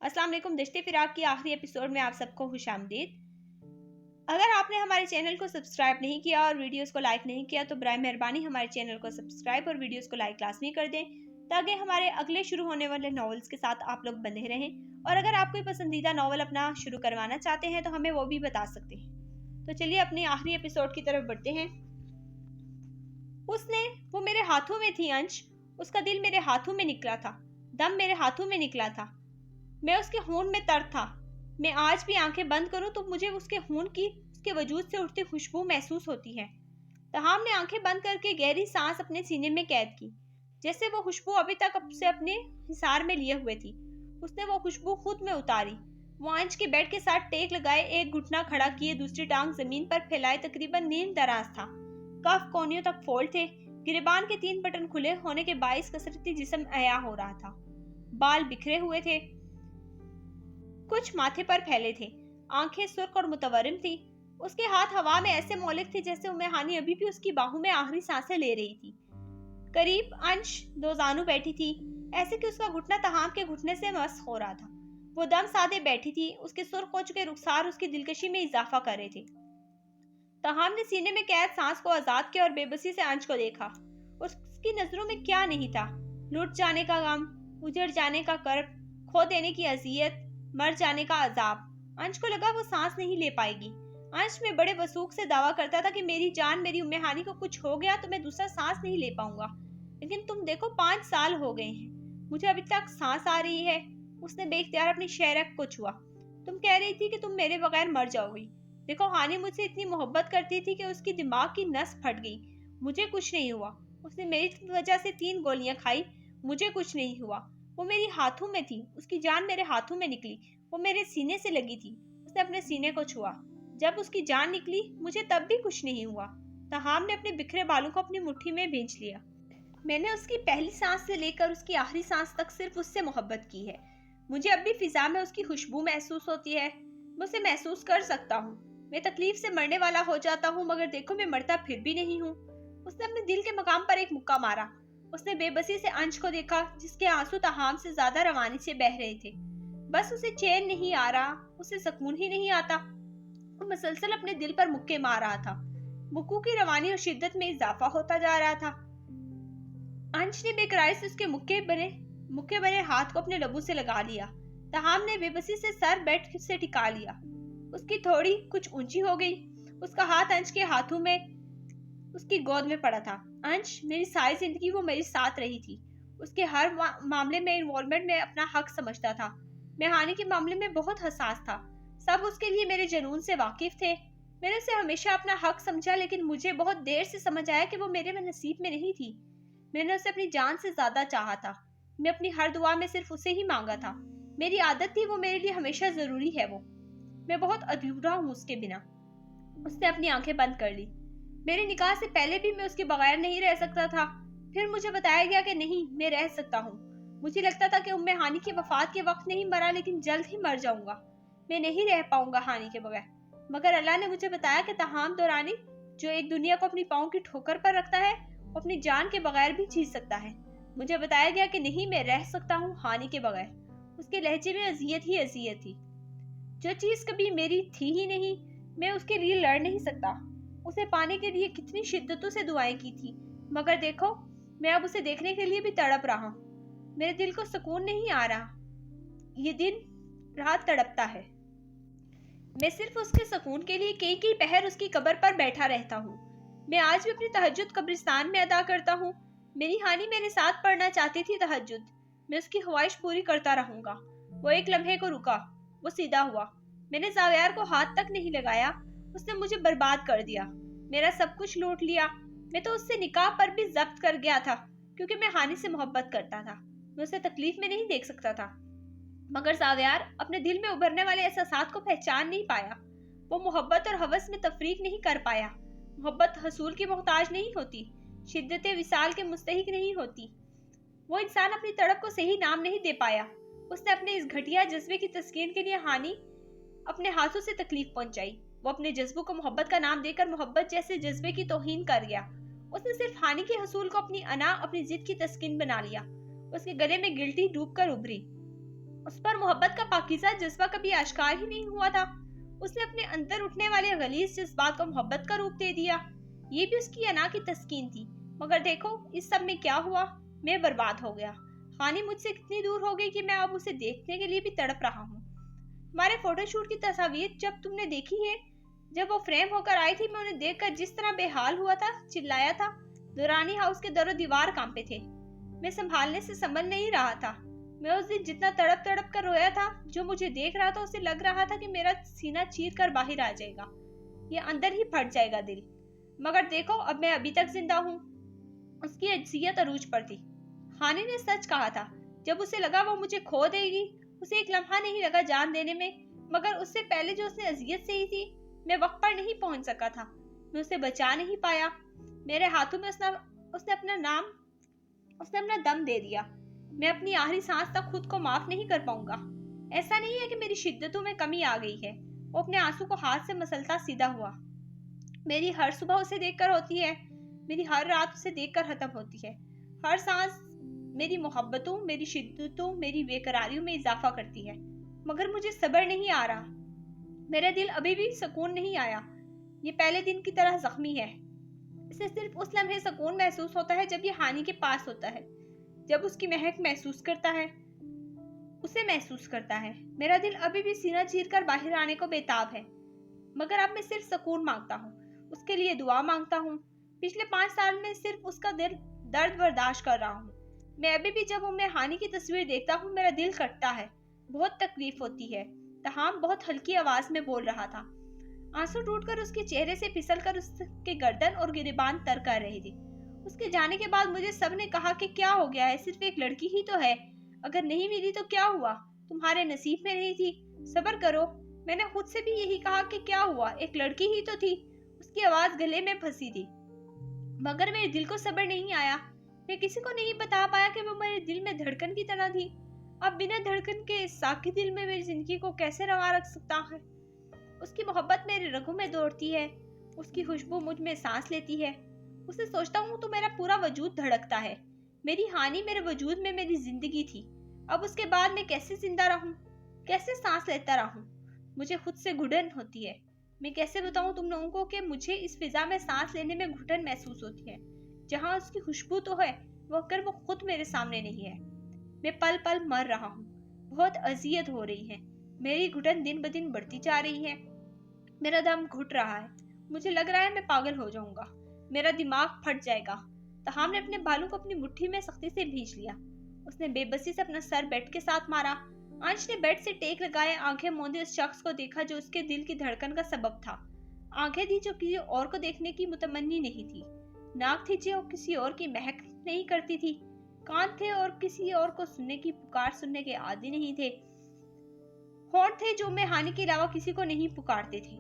अस्सलाम वालेकुम। रिश्ते फिराक की आखिरी एपिसोड में आप सबको खुशामदीद। अगर आपने हमारे चैनल को सब्सक्राइब नहीं किया और वीडियोस को लाइक नहीं किया तो बराए मेहरबानी हमारे चैनल को सब्सक्राइब और वीडियोस को लाइक लाजमी कर दें ताकि हमारे अगले शुरू होने वाले नॉवेल्स के साथ आप लोग बने रहें। और अगर आप कोई पसंदीदा नॉवल अपना शुरू करवाना चाहते हैं तो हमें वो भी बता सकते हैं। तो चलिए अपने आखिरी एपिसोड की तरफ बढ़ते हैं। वो मेरे हाथों में थी अंश, उसका दिल मेरे हाथों में निकला था, दम मेरे हाथों में निकला था, मैं उसके खून में तर था। मैं आज भी आंखें बंद करूं तो मुझे उसके खून की, उसके वजूद से उठती खुशबू महसूस होती है। तहाम ने आंखें बंद करके गहरी सांस अपने सीने में कैद की, जैसे वो खुशबू अभी तक से अपने हिसार में लिए हुए थी। उसने वो खुशबू खुद में उतारी। वो अंश के बेड के साथ टेक लगाए, एक घुटना खड़ा किए, दूसरी टांग जमीन पर फैलाए, तकरीबन नींद दराज था। कफ कोनियों तक फोल्ड थे। गिरेबान के 3 बटन खुले होने के बाइस कसरती जिस्म अया हो रहा था। बाल बिखरे हुए थे, कुछ माथे पर फैले थे। आंखें सुर्ख और मुतवरिम थी। उसके हाथ हवा में ऐसे मौलिक थे जैसे उम्मे हानी अभी भी उसकी बाहों में आखिरी सांसें ले रही थी। करीब अंश दो जानू बैठी थी, ऐसे कि उसका घुटना तहाम के घुटने से मस हो रहा था। वो दम साधे बैठी थी, उसके सुर्ख हो चुके रुखसार उसकी दिलकशी में इजाफा कर रहे थे। तहाम ने सीने में कैद सांस को आजाद किया और बेबसी से अंश को देखा। उसकी नजरों में क्या नहीं था? लुट जाने का गम, उजड़ जाने का कर्ब, खो देने की अजियत, मर जाने का अजाब। अंश को लगा वो सांस नहीं ले पाएगी। अंश में बड़े वसूख से दावा करता था कि मेरी जान, मेरी उम्मे हानी को कुछ हो गया तो मैं दूसरा सांस नहीं ले पाऊंगा। लेकिन तुम देखो, 5 साल हो गए हैं, मुझे अभी तक सांस आ रही है। उसने बेख्तियार अपनी शहरक को छुआ। तुम कह रही थी कि तुम मेरे बगैर मर जाओगी। देखो, हानी मुझसे इतनी मोहब्बत करती थी कि उसकी दिमाग की नस फट गई। मुझे कुछ नहीं हुआ। उसने मेरी वजह से 3 गोलियां खाई, मुझे कुछ नहीं हुआ। वो मेरी हाथों में थी, उसकी जान मेरे हाथों में निकली। वो मेरे सीने से लगी थी। उसने अपने सीने को छुआ। जब उसकी जान निकली मुझे तब भी कुछ नहीं हुआ। तहाम ने अपने बिखरे बालों को अपनी मुट्ठी में भींच लिया। मैंने उसकी पहली सांस से लेकर उसकी आखिरी सांस तक सिर्फ उससे मोहब्बत की है। मुझे अब भी फिजा में उसकी खुशबू महसूस होती है। मैं उसे महसूस कर सकता हूँ। मैं तकलीफ से मरने वाला हो जाता हूँ, मगर देखो मैं मरता फिर भी नहीं हूँ। उसने अपने दिल के मकाम पर एक मुक्का मारा। उसने बेबसी से अंश को देखा, जिसके आंसू तहाम से ज्यादा रवानी से बह रहे थे। बस उसे चैन नहीं आ रहा, उसे सुकून ही नहीं आता। वो मुसलसल अपने दिल पर मुक्के मार रहा था। मुक्कों की रवानी और शिद्दत में इजाफा होता जा रहा था। अंश ने बेकरारी से उसके मुक्के भरे हाथ को अपने लबों से लगा लिया। तहाम ने बेबसी से सर बेड से टिका लिया। उसकी थोड़ी कुछ ऊंची हो गई। उसका हाथ अंश के हाथों में उसकी गोद में पड़ा था। अंश, मेरी सारी जिंदगी वो मेरे साथ रही थी। उसके हर मामले में इन्वॉल्वमेंट में अपना हक समझता था। मैं हानि के मामले में बहुत हसास था। सब उसके लिए मेरे जुनून से वाकिफ थे। मैंने उसे हमेशा अपना हक समझा, लेकिन मुझे बहुत देर से समझ आया कि वो मेरे नसीब में नहीं थी। मैंने उसे अपनी जान से ज्यादा चाहा था। मैं अपनी हर दुआ में सिर्फ उसे ही मांगा था। मेरी आदत थी, वो मेरे लिए हमेशा जरूरी है। वो मैं बहुत अधूरा हूँ उसके बिना। उसने अपनी आंखें बंद कर ली। मेरे निकाह से पहले भी मैं उसके बगैर नहीं रह सकता था। फिर मुझे बताया गया कि नहीं, मैं रह सकता हूँ। मुझे लगता था कि उम्मे हानी की वफात के वक्त नहीं मरा, लेकिन जल्द ही मर जाऊंगा। मैं नहीं रह पाऊंगा हानी के बगैर। मगर अल्लाह ने मुझे बताया कि तहाम दौरानी, जो एक दुनिया को अपनी पाँव की ठोकर पर रखता है, वो अपनी जान के बगैर भी जी सकता है। मुझे बताया गया कि नहीं, मैं रह सकता हूँ हानि के बगैर। उसके लहजे में अजियत ही अजियत थी। जो चीज कभी मेरी थी ही नहीं, मैं उसके लिए लड़ नहीं सकता। उसे पाने के लिए कितनी शिद्दतों से दुआएं की थी, मगर देखो, मैं अब उसे देखने के लिए भी तड़प रहा हूँ। मेरे दिल को सुकून नहीं आ रहा। ये दिन रात तड़पता है। मैं सिर्फ उसके सुकून के लिए कई कई पहर उसकी कब्र पर बैठा रहता हूँ। मैं आज भी अपनी तहज्जुद कब्रिस्तान में अदा करता हूँ। मेरी हानि मेरे साथ पढ़ना चाहती थी तहज्जुद। मैं उसकी ख्वाहिश पूरी करता रहूंगा। वो एक लम्हे को रुका। वो सीधा हुआ। मैंने जावियार को हाथ तक नहीं लगाया। उसने मुझे बर्बाद कर दिया, मेरा सब कुछ लूट लिया। मैं तो उससे निकाह पर भी जब्त कर गया था, क्योंकि मैं हानि से मोहब्बत करता था। मैं उसे तकलीफ में नहीं देख सकता था। मगर जावियार अपने दिल में उभरने वाले एहसासात को पहचान नहीं पाया। वो मोहब्बत और हवस में तफरीक नहीं कर पाया। मोहब्बत हसूल की मोहताज नहीं होती, शिद्दत विसाल के मुस्तहिक नहीं होती। वो इंसान अपनी तड़प को सही नाम नहीं दे पाया। उसने अपने इस घटिया जज्बे की तस्कीन के लिए हानि अपने हाथों से तकलीफ पहुंचाई। वो अपने जज्बों को मोहब्बत का नाम देकर मोहब्बत जैसे जज्बे की तौहीन कर गया। उसने सिर्फ हानि के हसूल को अपनी अना, अपनी जिद की तस्कीन बना लिया। उसके गले में गिल्टी डूब कर उभरी। उस पर मोहब्बत का पाकीज़ा जज्बा कभी आश्कार ही नहीं हुआ था। उसने अपने अंदर उठने वाले गलीज जज्बात को मोहब्बत का रूप दे दिया। ये भी उसकी अना की तस्कीन थी। मगर देखो इस सब में क्या हुआ, मैं बर्बाद हो गया। हानि मुझसे कितनी दूर हो गई कि मैं अब उसे देखने के लिए भी तड़प रहा हूँ। हमारे फोटोशूट की तस्वीर जब तुमने देखी है, जब वो फ्रेम होकर आई थी, मैं उन्हें देखकर जिस तरह बेहाल हुआ था, चिल्लाया था। दुरानी हाउस के दरो दीवार कांपे थे। मैं संभालने से संभल नहीं रहा था। मैं उस दिन जितना तड़प तड़प कर रोया था, जो मुझे देख रहा था उसे लग रहा था कि मेरा सीना चीर कर बाहर आ जाएगा, ये अंदर ही फट जाएगा दिल। मगर देखो अब मैं अभी तक जिंदा हूँ। उसकी अजियत अरूज पर थी। हानि ने सच कहा था। जब उसे लगा वो मुझे खो देगी, उसे एक लम्हा नहीं लगा जान देने में। मगर उससे पहले जो उसने अजियत सही थी, मैं वक्त पर नहीं पहुंच सका था। मैं उसे बचा नहीं पाया। मेरे हाथों में उसने अपना दम दे दिया। मैं अपनी आखिरी सांस तक खुद को माफ नहीं कर पाऊंगा। ऐसा नहीं है कि मेरी शिद्दतों में कमी आ गई है। वो अपने आंसू को हाथ से मसलता सीधा हुआ। मेरी हर सुबह उसे देखकर होती है, मेरी हर रात उसे देखकर खत्म होती है। हर सांस मेरी मोहब्बतों, मेरी शिद्दतों, मेरी बेकरारियों में इजाफा करती है। मगर मुझे सब्र नहीं आ रहा। मेरा दिल अभी भी सुकून नहीं आया। ये पहले दिन की तरह जख्मी है। इसे सिर्फ उस लम्हे सुकून महसूस होता है जब ये हानि के पास होता है, जब उसकी महक महसूस करता है, उसे महसूस करता है। मेरा दिल अभी भी सीना चीर कर बाहर आने को बेताब है। मगर अब मैं सिर्फ सुकून मांगता हूँ, उसके लिए दुआ मांगता हूँ। पिछले 5 साल में सिर्फ उसका दर्द बर्दाश्त कर रहा हूँ। मैं अभी भी जब मैं हानि की तस्वीर देखता हूँ, मेरा दिल कटता है, बहुत तकलीफ होती है। तहाम बहुत हल्की आवाज में बोल रहा था। आंसू टूटकर उसके चेहरे से फिसलकर उसके गर्दन और गिरेबान तर कर रही थी। उसके जाने के बाद मुझे सब ने कहा कि क्या हो गया है, सिर्फ एक लड़की ही तो है, अगर नहीं मिली तो क्या हुआ, तुम्हारे नसीब में नहीं थी, सब्र करो। मैंने खुद से भी यही कहा कि क्या हुआ, एक लड़की ही तो थी। उसकी आवाज गले में फंसी थी। मगर मेरे दिल को सब्र नहीं आया। मैं किसी को नहीं बता पाया कि वो मेरे दिल में धड़कन की तरह थी। अब बिना धड़कन के इस साकी दिल में मेरी जिंदगी को कैसे रवा रख सकता है। उसकी मोहब्बत मेरे रगों में दौड़ती है, उसकी खुशबू मुझ में सांस लेती है। उसे सोचता हूँ तो मेरा पूरा वजूद धड़कता है। मेरी हानि मेरे वजूद में मेरी जिंदगी थी। अब उसके बाद मैं कैसे जिंदा रहूं, कैसे सांस लेता रहूं। मुझे खुद से घुटन होती है। मैं कैसे बताऊं तुम लोगों को कि मुझे इस फिजा में सांस लेने में घुटन महसूस होती है। जहां उसकी खुशबू तो है, मगर वो खुद मेरे सामने नहीं है। मैं पल पल मर रहा हूँ। बहुत अजियत हो रही है। मेरी घुटन दिन ब दिन बढ़ती जा रही है। मेरा दम घुट रहा है। मुझे लग रहा है मैं पागल हो जाऊंगा, मेरा दिमाग फट जाएगा। तहाम ने अपने बालों को अपनी मुट्ठी में सख्ती से भींच लिया। उसने बेबसी से अपना सर बेड के साथ मारा। अंश ने बेड से टेक लगाए आंखें मूंदे उस शख्स को देखा जो उसके दिल की धड़कन का सबब था। आंखें थी जो किसी और को देखने की मुतमन्नी नहीं थी। नाक थी जो किसी और की महक नहीं करती थी। कान थे और किसी और को सुनने की पुकार सुनने के आदी नहीं थे। होंठ थे जो मैं हानि के अलावा किसी को नहीं पुकारते थे।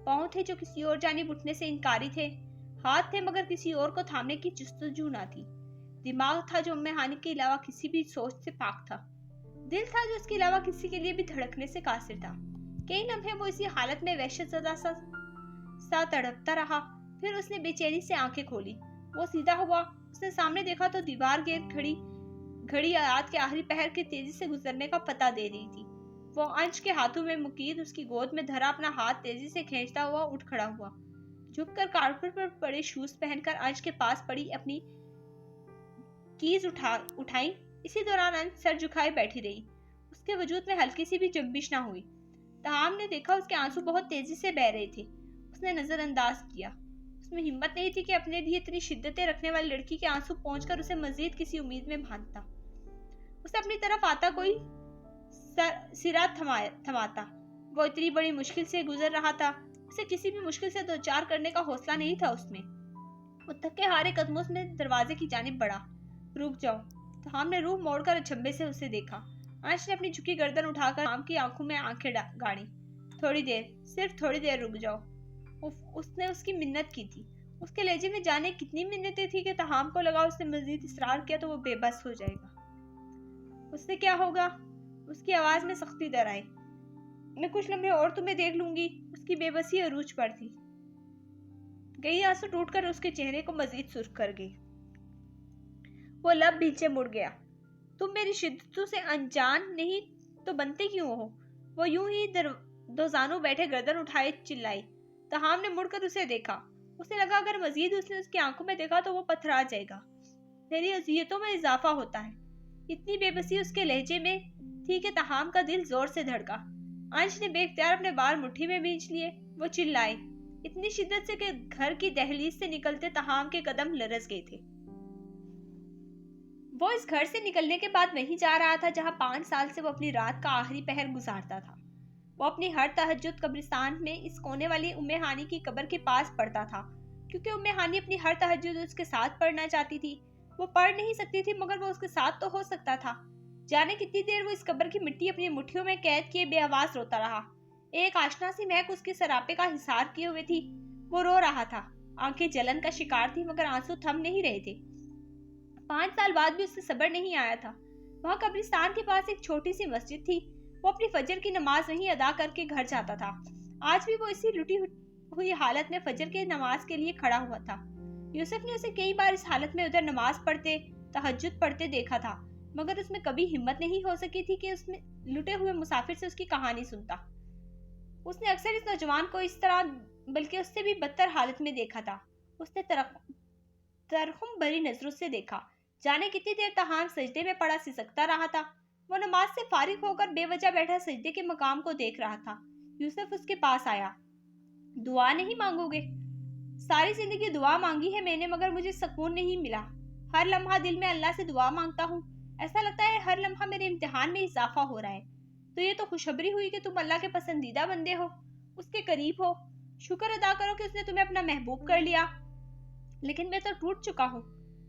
पाँव थे जो किसी और जानिब उठने से इनकारी थे। हाथ थे मगर किसी और को थामने की जुस्तजू ना थी। दिमाग था जो मैं हानि के अलावा किसी भी सोच से पाक था। दिल था जो इसके अलावा किसी के लिए भी धड़कने से कासिर था। कई लम्हे वो इसी हालत में वहशतज़दा सा तड़पता रहा। फिर उसने बेचैनी से आंखें खोली। वो सीधा हुआ। उसने सामने देखा तो दीवार गिर खड़ी घड़ी रात के आखिरी पहर के तेजी से गुजरने का पता दे रही थी। वो अंश के हाथों में मुकीद उसकी गोद में धरा अपना हाथ तेजी से खींचता हुआ उठ खड़ा हुआ। झुककर कारपेट पर पड़े शूज पहनकर अंश के पास पड़ी अपनी कीज उठाई। इसी दौरान अंश सर झुकाए बैठी रही। उसके वजूद में हल्की सी भी जंबिश ना हुई। तहाम ने देखा उसके आंसू बहुत तेजी से बह रहे थे। उसने नजरअंदाज किया। उसमें हिम्मत नहीं थी कि अपने लिए इतनी शिद्दतें रखने वाली लड़की के आंसू पहुंचकर उसे मजीद किसी उम्मीद में बांधता। उसे अपनी तरफ आता कोई सिरा थमाता। वो इतनी बड़ी मुश्किल से गुजर रहा था। उसे किसी भी मुश्किल से दो चार करने का हौसला नहीं था उसमें। वो थके हारे कदमों में दरवाजे की जानिब बढ़ा। रुक जाओ। तो हमने रूह मोड़कर अचंभे से उसे देखा। अंश ने अपनी झुकी गर्दन उठाकर आम की आंखों में आंखें गाड़ी। थोड़ी देर, सिर्फ थोड़ी देर रुक जाओ। उसने उसकी मिन्नत की थी। उसके लहजे में जाने कितनी मिन्नतें थी कि तहाम को लगा उसने मजीद इसरार किया तो वो बेबस हो जाएगा। उससे क्या होगा? उसकी आवाज में सख्ती दर आई। मैं कुछ लम्हे और तुम्हें देख लूंगी। उसकी बेबसी अरूज पर थी। गई आंसू टूटकर उसके चेहरे को मजीद सुर्ख कर गई। वो लब पीछे मुड़ गया। तुम मेरी शिद्दतों से अनजान नहीं तो बनते क्यों हो? वो यूं ही दो जानों बैठे गर्दन उठाए चिल्लाई। तहाम ने मुड़कर उसे देखा। उसे लगा अगर मजीद उसने उसकी आंखों में देखा तो वो पथरा जाएगा। मेरी अज़ियतों में इजाफा होता है। इतनी बेबसी उसके लहजे में थी कि तहाम का दिल जोर से धड़का। अंश ने बेख्तियार अपने बाल मुट्ठी में भींच लिए। वो चिल्लाई इतनी शिद्दत से कि घर की दहलीज से निकलते तहाम के कदम लरस गए थे। वो इस घर से निकलने के बाद वहीं जा रहा था जहां 5 साल से वो अपनी रात का आखिरी पहर गुजारता था। वो अपनी हर तहज्जुद कब्रिस्तान में इस कोने वाली उम्मे हानी की कब्र के पास पढ़ता था, क्योंकि उम्मे हानी अपनी हर तहज्जुद उसके साथ पढ़ना चाहती थी। वो पढ़ नहीं सकती थी मगर वो उसके साथ तो हो सकता था। जाने कितनी देर वो इस कब्र की मिट्टी अपनी मुट्ठियों में कैद किए बेआवाज रोता रहा। एक आशना सी महक उसके सरापे का हिसार किए हुए थी। वो रो रहा था, आंखें जलन का शिकार थी मगर आंसू थम नहीं रहे थे। 5 साल बाद भी उससे सब्र नहीं आया था। वहाँ कब्रिस्तान के पास एक छोटी सी मस्जिद थी। वो अपनी फजर की नमाज वहीं अदा करके घर जाता था। आज भी वो इसी लुटी हुई हालत में फजर की नमाज के लिए खड़ा हुआ था। यूसुफ ने उसे कई बार इस हालत में उधर नमाज पढ़ते, तहज्जुद पढ़ते देखा था, मगर उसमें कभी हिम्मत नहीं हो सकी थी कि उसमें लुटे हुए मुसाफिर से उसकी कहानी सुनता। उसने अक्सर इस नौजवान को इस तरह बल्कि उससे भी बदतर हालत में देखा था। उसने तरहम भरी नजरों से देखा। जाने कितनी देर तहाम सजदे में पड़ा सिसकता रहा था। वो नमाज से फारिग होकर बेवजह बैठा सजदे के मकाम को देख रहा था। यूसुफ उसके पास आया। दुआ नहीं मांगोगे? सारी जिंदगी दुआ मांगी है मैंने मगर मुझे सुकून नहीं मिला। हर लम्हा दिल में अल्लाह से दुआ मांगता हूँ। ऐसा लगता है हर लम्हा मेरे इम्तिहान में इजाफा हो रहा है। तो ये तो खुशखबरी हुई कि तुम अल्लाह के पसंदीदा बंदे हो, उसके करीब हो। शुक्र अदा करो कि उसने तुम्हें अपना महबूब कर लिया। लेकिन मैं तो टूट चुका हूँ।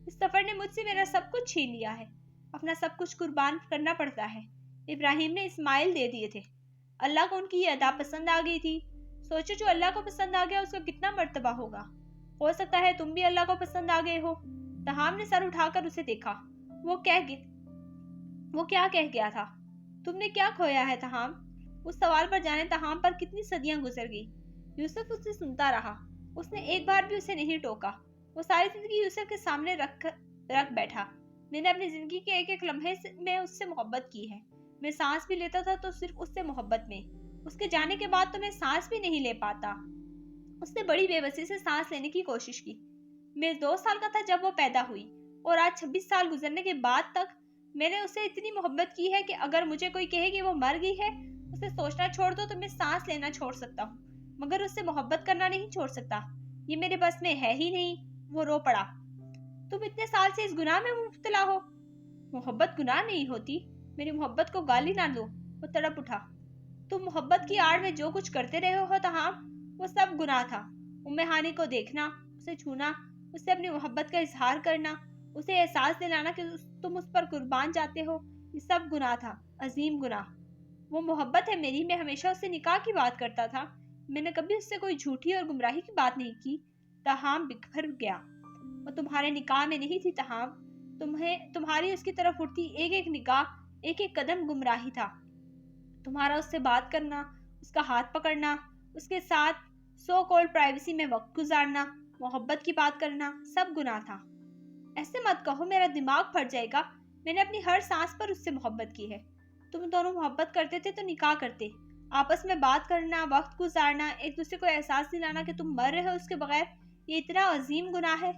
इस सफर ने मुझसे मेरा सब कुछ छीन लिया है। अपना सब कुछ कुर्बान करना पड़ता है। इब्राहिम ने इस्माइल दे दिए थे। अल्लाह को उनकी ये अदा पसंद आ गई थी। सोचो जो अल्लाह को पसंद आ गया उसका कितना मर्तबा होगा। हो सकता है तुम भी अल्लाह को पसंद आ गए हो। तहाम ने सर उठाकर उसे देखा। वो क्या कह गया था? तुमने क्या खोया है तहाम? उस सवाल पर जाने तहाम पर कितनी सदियां गुजर गई। यूसुफ उससे सुनता रहा। उसने एक बार भी उसे नहीं टोका। वो सारी जिंदगी यूसुफ के सामने रख बैठा। मैंने अपनी जिंदगी के एक एक लम्हे में उससे मोहब्बत की है। मैं सांस भी लेता था तो सिर्फ उससे मोहब्बत में। उसके जाने के बाद तो मैं सांस भी नहीं ले पाता। उसने बड़ी बेबसी से सांस लेने की कोशिश की। मैं 2 साल का था जब वो पैदा हुई और आज 26 साल गुजरने के बाद तक मैंने उससे इतनी मोहब्बत की है कि अगर मुझे कोई कहे कि वो मर गई है, उसे सोचना छोड़ दो तो मैं सांस लेना छोड़ सकता हूँ, मगर उससे मोहब्बत करना नहीं छोड़ सकता। ये मेरे बस में है ही नहीं। वो रो पड़ा। तुम इतने साल से इस गुनाह में मुब्तला हो। मोहब्बत गुनाह नहीं होती। मेरी मोहब्बत को गाली ना दो। वो तड़प उठा। तुम मोहब्बत की आड़ में जो कुछ करते रहे हो तहाम, वो सब गुनाह था। उम्मे हानी को देखना, उसे छूना, उससे अपनी मोहब्बत का इजहार करना, उसे एहसास दिलाना कि तुम उस पर कुर्बान जाते हो, ये सब गुनाह था, अजीम गुनाह। वो मोहब्बत है मेरी। मैं हमेशा उससे निकाह की बात करता था। मैंने कभी उससे कोई झूठी और गुमराही की बात नहीं की। तहाम बिखर गया। वो तुम्हारे निकाह में नहीं थी तहाम। तुम्हारी उसकी तरफ उठती एक एक निगाह, एक एक कदम गुमराही था। तुम्हारा उससे बात करना, उसका हाथ पकड़ना, उसके साथ सो कॉल्ड प्राइवेसी में वक्त गुजारना, मोहब्बत की बात करना, सब गुनाह था। ऐसे मत कहो, मेरा दिमाग फट जाएगा। मैंने अपनी हर सांस पर उससे मोहब्बत की है। तुम दोनों मोहब्बत करते थे तो निकाह करते। आपस में बात करना, वक्त गुजारना, एक दूसरे को एहसास दिलाना कि तुम मर रहे हो उसके बगैर, ये इतना अजीम गुनाह है।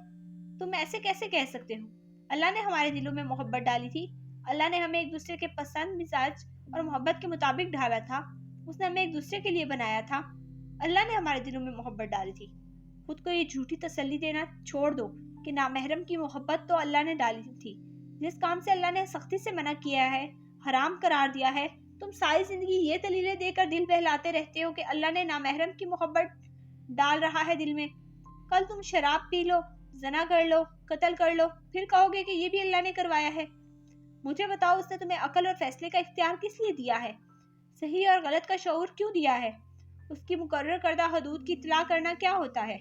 तुम ऐसे कैसे कह सकते हो? अल्लाह ने हमारे दिलों में मोहब्बत डाली थी। अल्लाह ने हमें एक दूसरे के पसंद, मिजाज और मोहब्बत के मुताबिक ढाला था। उसने हमें एक दूसरे के लिए बनाया था। अल्लाह ने हमारे दिलों में मोहब्बत डाली थी। खुद को ये झूठी तसल्ली देना छोड़ दो कि नामहरम की मोहब्बत तो अल्लाह ने डाली थी। जिस काम से अल्लाह ने सख्ती से मना किया है, हराम करार दिया है, तुम सारी जिंदगी ये दलीलें देकर दिल बहलाते रहते हो कि अल्लाह ने नामहरम की मोहब्बत डाल रहा है दिल में। कल तुम शराब पी लो, जना कर लो, कत्ल कर लो, फिर कहोगे कि ये भी अल्लाह ने करवाया है। मुझे बताओ, उसने तुम्हें अकल और फैसले का इख्तियार किस लिए दिया है? सही और गलत का शऊर क्यों दिया है? उसकी मुकर्रर करदा हदूद की इत्तला करना क्या होता है?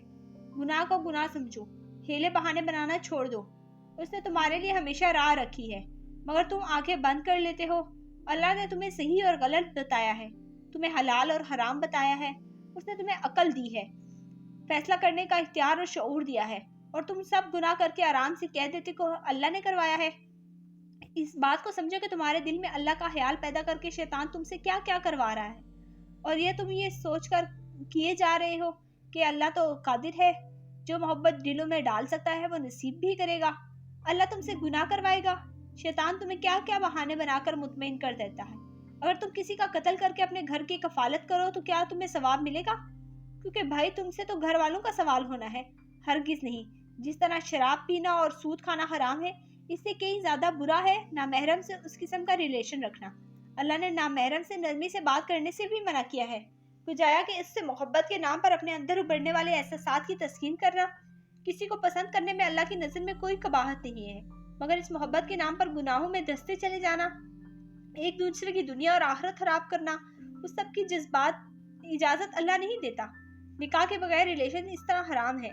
गुनाह को गुनाह समझो, हेले बहाने बनाना छोड़ दो। उसने तुम्हारे लिए हमेशा राह रखी है, मगर तुम आंखें बंद कर लेते हो। अल्लाह ने तुम्हें सही और गलत बताया है, तुम्हें हलाल और हराम बताया है। उसने तुम्हें अकल दी है, फैसला करने का इख्तियार और शऊर दिया है, और तुम सब गुनाह करके आराम से कह देते को अल्लाह ने करवाया है। इस बात को समझो कि तुम्हारे दिल में अल्लाह का ख्याल पैदा करके शैतान तुमसे क्या क्या करवा रहा है, और ये तुम ये सोचकर किए जा रहे हो कि अल्लाह तो कादिर है, जो मोहब्बत दिलों में डाल सकता है वो नसीब भी करेगा। अल्लाह तुमसे गुनाह करवाएगा। शैतान तुम्हें क्या क्या बहाने बनाकर मुतमईन कर देता है। अगर तुम किसी का कत्ल करके अपने घर की कफालत करो तो क्या तुम्हें सवाब मिलेगा? क्योंकि भाई तुमसे तो घर वालों का सवाल होना है, हरगिज नहीं। जिस तरह शराब पीना और सूद खाना हराम है, इससे कहीं ज्यादा बुरा है नामहरम से उस किस्म का रिलेशन रखना। अल्लाह ने नामहरम से नरमी से बात करने से भी मना किया है, बुझाया कि इससे मोहब्बत के नाम पर अपने अंदर उभरने वाले एहसासात की तस्कीन करना। किसी को पसंद करने में अल्लाह की नज़र में कोई कबाहत नहीं है, मगर इस मोहब्बत के नाम पर गुनाहों में धंसते चले जाना, एक दूसरे की दुनिया और आखिरत खराब करना, उस सब की जज्बात इजाजत अल्लाह नहीं देता। निकाह के बगैर रिलेशन इस तरह हराम है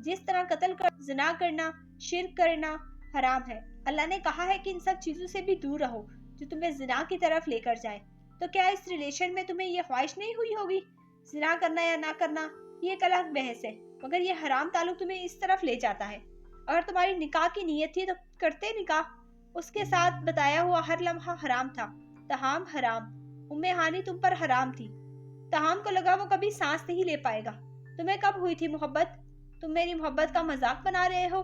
जिस तरह कत्ल कर, जिना करना, शिर्क करना हराम है। अल्लाह ने कहा है कि इन सब चीजों से भी दूर रहो जो तुम्हें जिना की तरफ लेकर जाए। तो क्या इस रिलेशन में तुम्हें ये ख्वाहिश नहीं हुई होगी? जिना करना या ना करना ये एक अलग बहस है, मगर ये हराम ताल्लुक तुम्हें इस तरफ ले जाता है। अगर तुम्हारी निकाह की नीयत थी तो करते निकाह। उसके साथ बताया हुआ हर लम्हा हराम था। तहाम हराम, उम्मे हानी तुम पर हराम थी। तहाम को लगा वो कभी सांस नहीं ले पाएगा। तुम्हें कब हुई थी मोहब्बत? तुम मेरी मोहब्बत का मजाक बना रहे हो।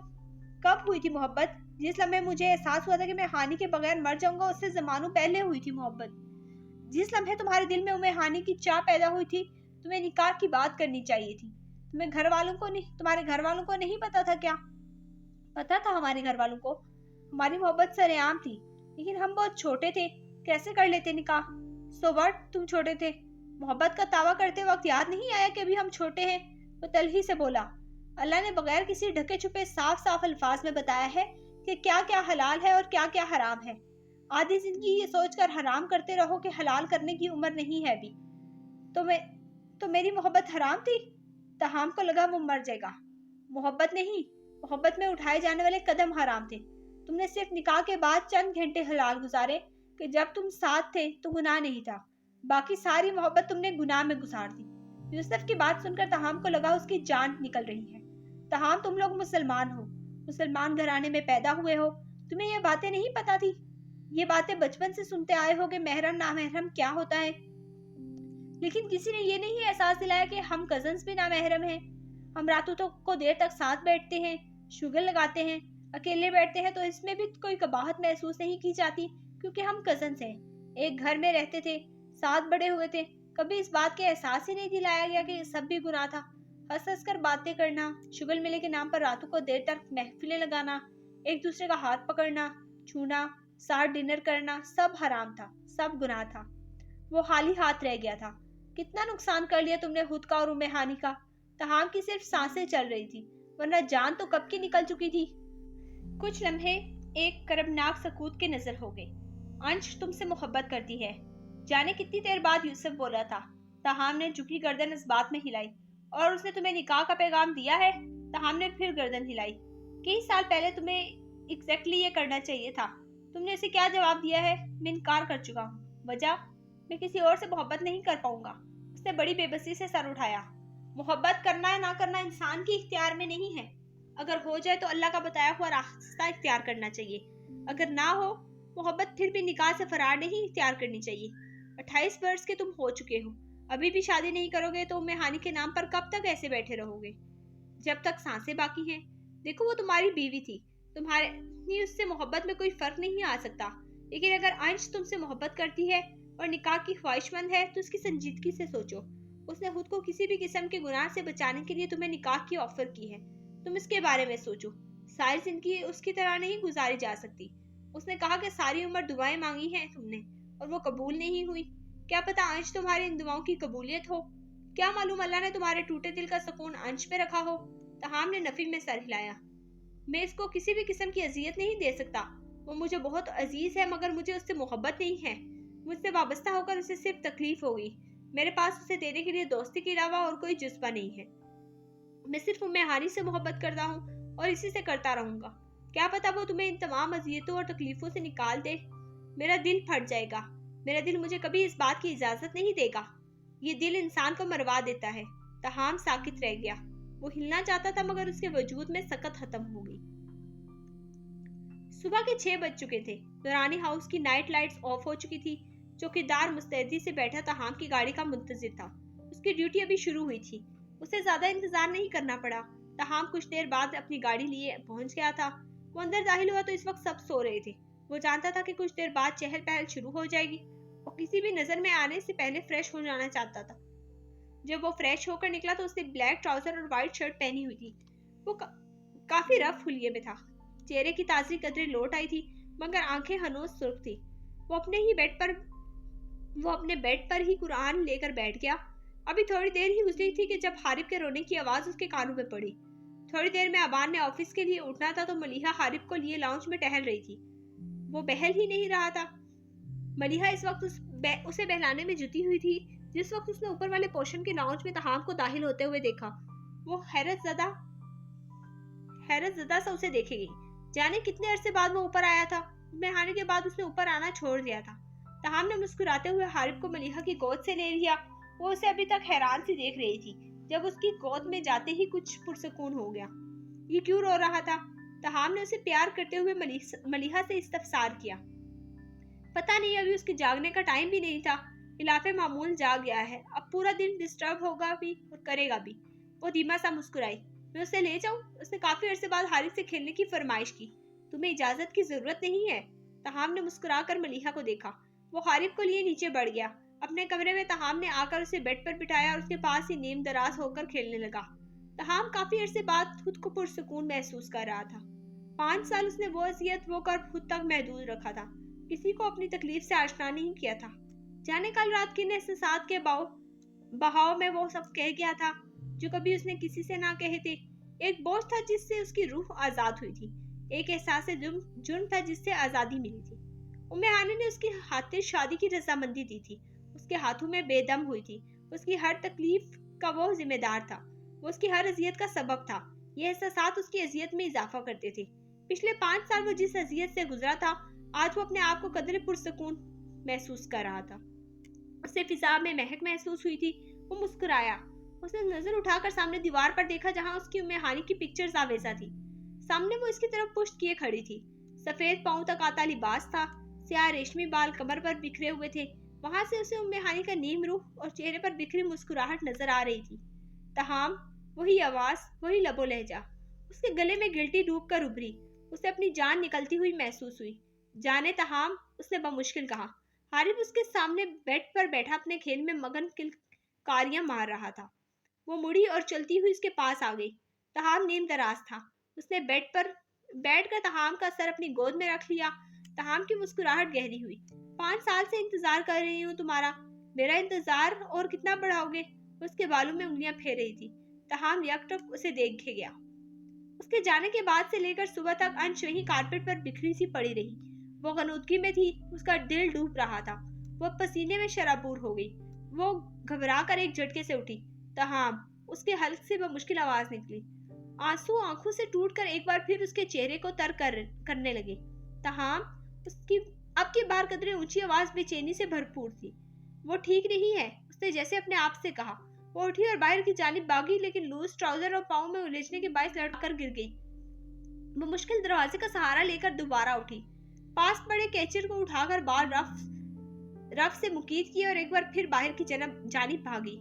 कब हुई थी मोहब्बत? जिस लम्हे मुझे एहसास हुआ था कि मैं हानि के बगैर मर जाऊंगा, उससे जमानों पहले हुई थी मोहब्बत। जिस लम्हे तुम्हारे दिल में उम्मे हानि की चाह पैदा हुई थी, तुम्हें निकाह की बात करनी चाहिए थी। तुम्हारे घर वालों को नहीं पता था क्या? पता था हमारे घर वालों को। हमारी मोहब्बत सरेआम थी, लेकिन हम बहुत छोटे थे, कैसे कर लेते निकाह? सो व्हाट, तुम छोटे थे। मोहब्बत का दावा करते वक्त याद नहीं आया कि अभी हम छोटे हैं? वो तलही से बोला। अल्लाह ने बगैर किसी ढके छुपे साफ साफ अल्फाज में बताया है कि क्या क्या हलाल है और क्या क्या हराम है। आधी जिंदगी ये सोचकर हराम करते रहो कि हलाल करने की उम्र नहीं है अभी। तो मेरी मोहब्बत हराम थी। तहाम को लगा वो मर जाएगा। मोहब्बत नहीं, मोहब्बत में उठाए जाने वाले कदम हराम थे। तुमने सिर्फ निकाह के बाद चंद घंटे हलाल गुजारे कि जब तुम साथ थे तो गुनाह नहीं था। बाकी सारी मोहब्बत तुमने गुनाह में गुजार दी। यूसुफ की बात सुनकर तहाम को लगा उसकी जान निकल रही है। तहाम, तुम लोग मुसलमान हो, मुसलमान घराने में पैदा हुए हो, तुम्हें ये बातें नहीं पता थी? ये बातें बचपन से सुनते आए हो कि महरम नामहरम क्या होता है, लेकिन किसी ने ये नहीं एहसास दिलाया कि हम कजन्स भी नामहरम हैं। हम रातों तो को देर तक साथ बैठते हैं, शुगर लगाते हैं, अकेले बैठते हैं तो इसमें भी कोई कबाहत महसूस नहीं की जाती, क्योंकि हम कजन्स हैं, एक घर में रहते थे, साथ बड़े हुए थे। कभी इस बात के एहसास ही नहीं दिलाया गया कि सब भी गुनाह था। हंस हंस कर बातें करना, शुगर मिले के नाम पर रातों को देर तक महफिलें लगाना, एक दूसरे का हाथ पकड़ना, छूना, साथ डिनर करना, सब हराम था, सब गुनाह था। वो खाली हाथ रह गया था। कितना नुकसान कर लिया तुमने खुद का और उम्मे हानि का। तहाम की सिर्फ सांसें चल रही थी, वरना जान तो कब की निकल चुकी थी। कुछ लम्हे एक करबनाक सकूत के नजर हो गए। अंश तुमसे मोहब्बत करती है। जाने कितनी देर बाद यूसुफ बोला था। तहाम ने झुकी गर्दन इस बात में हिलाई। और उसने तुम्हें निकाह का पैगाम दिया है? तहाम ने फिर गर्दन हिलाई। कई साल पहले तुम्हें एग्जैक्टली ये करना चाहिए था। तुमने उसे क्या जवाब दिया है? मैं इनकार कर चुका हूँ। वजह? मैं किसी और से मोहब्बत नहीं कर पाऊंगा। उसने बड़ी बेबसी से सर उठाया। मोहब्बत करना या ना करना इंसान के इख्तियार में नहीं है। अगर हो जाए तो अल्लाह का बताया हुआ रास्ता इख्तियार करना चाहिए। अगर ना हो मोहब्बत, फिर भी निकाह से फरार नहीं इख्तियार करनी चाहिए। 28 वर्ष के तुम हो चुके हो, अभी भी शादी नहीं करोगे तो उम्मे हानि के नाम पर कब तक ऐसे बैठे रहोगे? जब तक सांसें बाकी हैं। देखो, वो तुम्हारी बीवी थी, तुम्हारी उससे मोहब्बत में कोई फर्क नहीं आ सकता। लेकिन अगर अंश तुमसे मोहब्बत करती है और निकाह की ख्वाहिशमंद है तो उसकी संजीदगी से सोचो। उसने खुद को किसी भी किस्म के गुनाह से बचाने के लिए तुम्हें निकाह की ऑफर की है। तुम इसके बारे में सोचो। सारी जिंदगी उसकी तरह नहीं गुजारी जा सकती। उसने कहा कि सारी उम्र दुआएं मांगी हैं तुमने और वो कबूल नहीं हुई। क्या पता अंश तुम्हारी इन दुआओं की कबूलियत हो। क्या मालूम अल्लाह ने तुम्हारे टूटे दिल का सुकून अंश में रखा हो। तहाम ने नफी में सर हिलाया। मैं इसको किसी भी किस्म की अजियत नहीं दे सकता। वो मुझे बहुत अजीज है, मगर मुझे उससे मोहब्बत नहीं है। मुझसे वाबस्ता होकर उसे सिर्फ तकलीफ होगी। मेरे पास उसे देने के लिए दोस्ती के अलावा और कोई जज्बा नहीं है। मैं सिर्फ उम्मे हानि से मोहब्बत करता हूँ और इसी से करता रहूंगा। क्या पता वो तुम्हें इन तमाम अजियतों और तकलीफों से निकाल दे। मेरा दिल फट जाएगा। मेरा दिल मुझे कभी इस बात की इजाजत नहीं देगा। ये दिल इंसान को मरवा देता है। तहाम साकित रह गया। वो हिलना चाहता था, मगर उसके वजूद में सकत खत्म हो गई। صبح کے 6 بج چکے تھے۔ نورانی ہاؤس کی نائٹ لائٹس آف ہو چکی تھی۔ چوکیدار مستعدی سے بیٹھا تہام کی گاڑی کا منتظر تھا۔ اس کی ڈیوٹی ابھی شروع ہوئی تھی۔ اسے زیادہ انتظار نہیں کرنا پڑا۔ تہام کچھ دیر بعد اپنی گاڑی لیے پہنچ گیا تھا۔ وہ اندر داخل ہوا تو اس وقت سب سو رہے تھے۔ وہ جانتا تھا کہ کچھ دیر بعد چہل پہل شروع ہو جائے گی۔ وہ کسی بھی نظر میں آنے سے پہلے فریش ہو جانا چاہتا تھا۔ جب وہ فریش ہو کر نکلا تو اس نے بلیک ٹراؤزر اور وائٹ شرٹ پہنی ہوئی تھی۔ وہ کافی رف حلیے میں تھا۔ چہرے کی تازی قدرے لوٹ آئی تھی مگر آنکھیں ہنوز سرخ تھی۔ وہ اپنے بیڈ پر ہی قرآن لے کر بیٹھ گیا۔ ابھی تھوڑی دیر ہی گزری تھی کہ جب حارب کے رونے کی آواز اس کے کانوں میں پڑی۔ تھوڑی دیر میں ابان نے آفس کے لیے اٹھنا تھا تو ملیحہ حارب کو لیے لاؤنج میں ٹہل رہی تھی۔ وہ بہل ہی نہیں رہا تھا۔ ملیحہ اس وقت اسے بہلانے میں جٹی ہوئی تھی۔ جس وقت اس نے اوپر والے پورشن کے لاؤنج میں تہام کو داخل ہوتے ہوئے دیکھا، وہ حیرت زدہ سا اسے دیکھے گئی۔ جانے کتنے عرصے بعد وہ اوپر آیا تھا۔ مہانے کے بعد اس نے اوپر آنا چھوڑ دیا تھا۔ تہام نے مسکراتے ہوئے حارب کو ملیحہ کی گود سے لے لیا۔ وہ اسے ابھی تک حیران سی دیکھ رہی تھی۔ جب اس کی گود میں جاتے ہی کچھ پرسکون ہو گیا۔ یہ کیوں رو رہا تھا؟ تہام نے اسے پیار کرتے ہوئے ملیحہ سے استفسار کیا۔ پتہ نہیں، ابھی اس کے جاگنے کا ٹائم بھی نہیں تھا۔ خلاف معمول جاگ گیا ہے۔ اب پورا دن ڈسٹرب ہوگا بھی اور کرے گا بھی۔ وہ دھیما سا مسکرائی۔ میں اسے لے جاؤں؟ اس نے کافی عرصے بعد حارب سے کھیلنے کی فرمائش کی۔ تمہیں اجازت کی ضرورت نہیں ہے؟ تہام نے مسکرا کر ملیحہ کو دیکھا۔ وہ حارب کو لیے نیچے بڑھ گیا۔ اپنے کمرے میں تہام نے آ کر اسے بیڈ پر بٹھایا اور اس کے پاس ہی نیم دراز ہو کر کھیلنے لگا۔ تہام کافی عرصے بعد خود کو پرسکون محسوس کر رہا تھا۔ 5 سال اس نے وہ اذیت وہ کر خود تک محدود رکھا تھا۔ کسی کو اپنی تکلیف سے آشنا نہیں کیا تھا۔ جانے کل رات کن احساسات کے بہاؤ میں وہ سب کہہ گیا تھا جو کبھی اس نے کسی سے نہ کہے تھے۔ ایک بوجھ تھا جس سے اس کی روح آزاد ہوئی تھی۔ ایک احساس جرم تھا جس سے آزادی ملی تھی۔ ہانی نے اس کی خاطر شادی کی رضامندی دی تھی۔ اس کے ہاتھوں میں بے دم ہوئی تھی۔ اس کی ہر تکلیف کا وہ ذمہ دار تھا۔ وہ اس کی ہر اذیت کا سبب تھا۔ یہ احساسات اس کی اذیت میں اضافہ کرتے تھے۔ پچھلے 5 سال وہ جس اذیت سے گزرا تھا، آج وہ اپنے آپ کو قدرے پرسکون محسوس کر رہا تھا۔ اسے فضا میں مہک محسوس ہوئی تھی۔ وہ مسکرایا۔ اس نے نظر اٹھا کر سامنے دیوار پر دیکھا جہاں اس کی ہانی کی پکچرز آویزہ تھی۔ سامنے وہ اس کی طرف پشت کیے کھڑی تھی۔ سفید پاؤں تک آتا لباس تھا۔ سیاہ ریشمی بال کمر پر بکھرے ہوئے تھے۔ وہاں سے اسے ہانی کا نیم روح اور چہرے پر بکھری مسکراہٹ نظر آ رہی تھی۔ تہام، وہی آواز، وہی لب و لہجہ۔ اس کے گلے میں گلٹی ڈوب کر ابھری۔ اسے اپنی جان نکلتی ہوئی محسوس ہوئی۔ جانے تہام، اس نے بمشکل کہا۔ حارب اس کے سامنے بیڈ پر بیٹھا اپنے کھیل میں مگن کاریاں مار رہا تھا۔ وہ مڑی اور چلتی ہوئی اس کے پاس آ گئی۔ تہام نیم دراز تھا۔ اس نے بیڈ پر بیٹھ کر تہام کا سر اپنی گود میں رکھ لیا۔ تہام کی مسکراہٹ گہری ہوئی۔ 5 سال سے انتظار کر رہی ہوں تمہارا۔ میرا انتظار اور کتنا بڑھاؤ گے؟ اس کے بالوں میں انگلیاں پھیر رہی تھی۔ تہام یکٹک اسے دیکھے گیا۔ اس کے جانے کے بعد سے لے کر صبح تک انش وہیں کارپٹ پر بکھری سی پڑی رہی۔ وہ غنودگی میں تھی۔ اس کا دل ڈوب رہا تھا۔ وہ پسینے میں شرابور ہو گئی۔ وہ گھبرا کر ایک جھٹکے سے اٹھی۔ تہام، اس کے حلق سے بمشکل آواز نکلی۔ آنسو آنکھوں سے ٹوٹ کر ایک بار پھر اس کے چہرے کو تر کرنے لگے۔ تہام، اب کی بار قدرے اونچی آواز بے چینی سے بھرپور تھی۔ وہ ٹھیک نہیں ہے، اس نے جیسے اپنے آپ سے کہا۔ وہ اٹھی اور باہر کی جانب بھاگی لیکن لوز ٹراؤزر اور پاؤں میں الجھنے کے باعث لڑک کر گر گئی۔ وہ مشکل دروازے کا سہارا لے کر دوبارہ اٹھی۔ پاس پڑے کیچر کو اٹھا کر بال رف سے مکید کیے اور ایک بار پھر باہر کی جانب بھاگی۔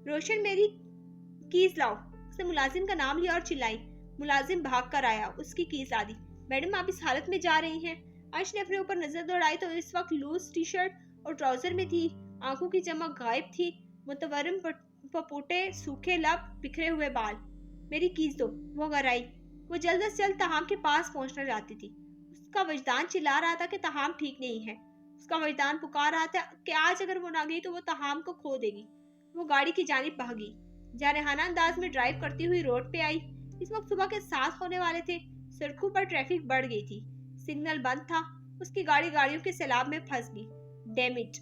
روشن، میری کیز لاؤ۔ اس نے ملازم کا نام لیا اور چلائی۔ ملازم بھاگ کر آیا، اس کی کیز لا دی۔ میڈم، آپ اس حالت میں جا رہی ہیں؟ انش نے اپنے اوپر نظر دوڑائی تو اس وقت لوز ٹی شرٹ اور ٹراؤزر میں تھی۔ آنکھوں کی چمک غائب تھی۔ متورم پپوٹے، سوکھے لب، بکھرے ہوئے بال۔ میری کیز دو، وہ گھرائی۔ وہ جلد از جلد تہام کے پاس پہنچنا چاہتی تھی۔ اس کا وجدان چلا رہا تھا کہ تہام ٹھیک نہیں ہے۔ اس کا وجدان پکار رہا تھا کہ آج اگر وہ نہ گئی تو وہ تہام کو کھو دے گی۔ وہ گاڑی کی جانب بھاگی۔ جارحانہ انداز میں ڈرائیو کرتی ہوئی روڈ پہ آئی۔ اس وقت صبح کے 7 ہونے والے تھے۔ سڑکوں پر ٹریفک بڑھ گئی تھی۔ سگنل بند تھا۔ اس کی گاڑی گاڑیوں کے سیلاب میں پھنس گئی۔ Dam it!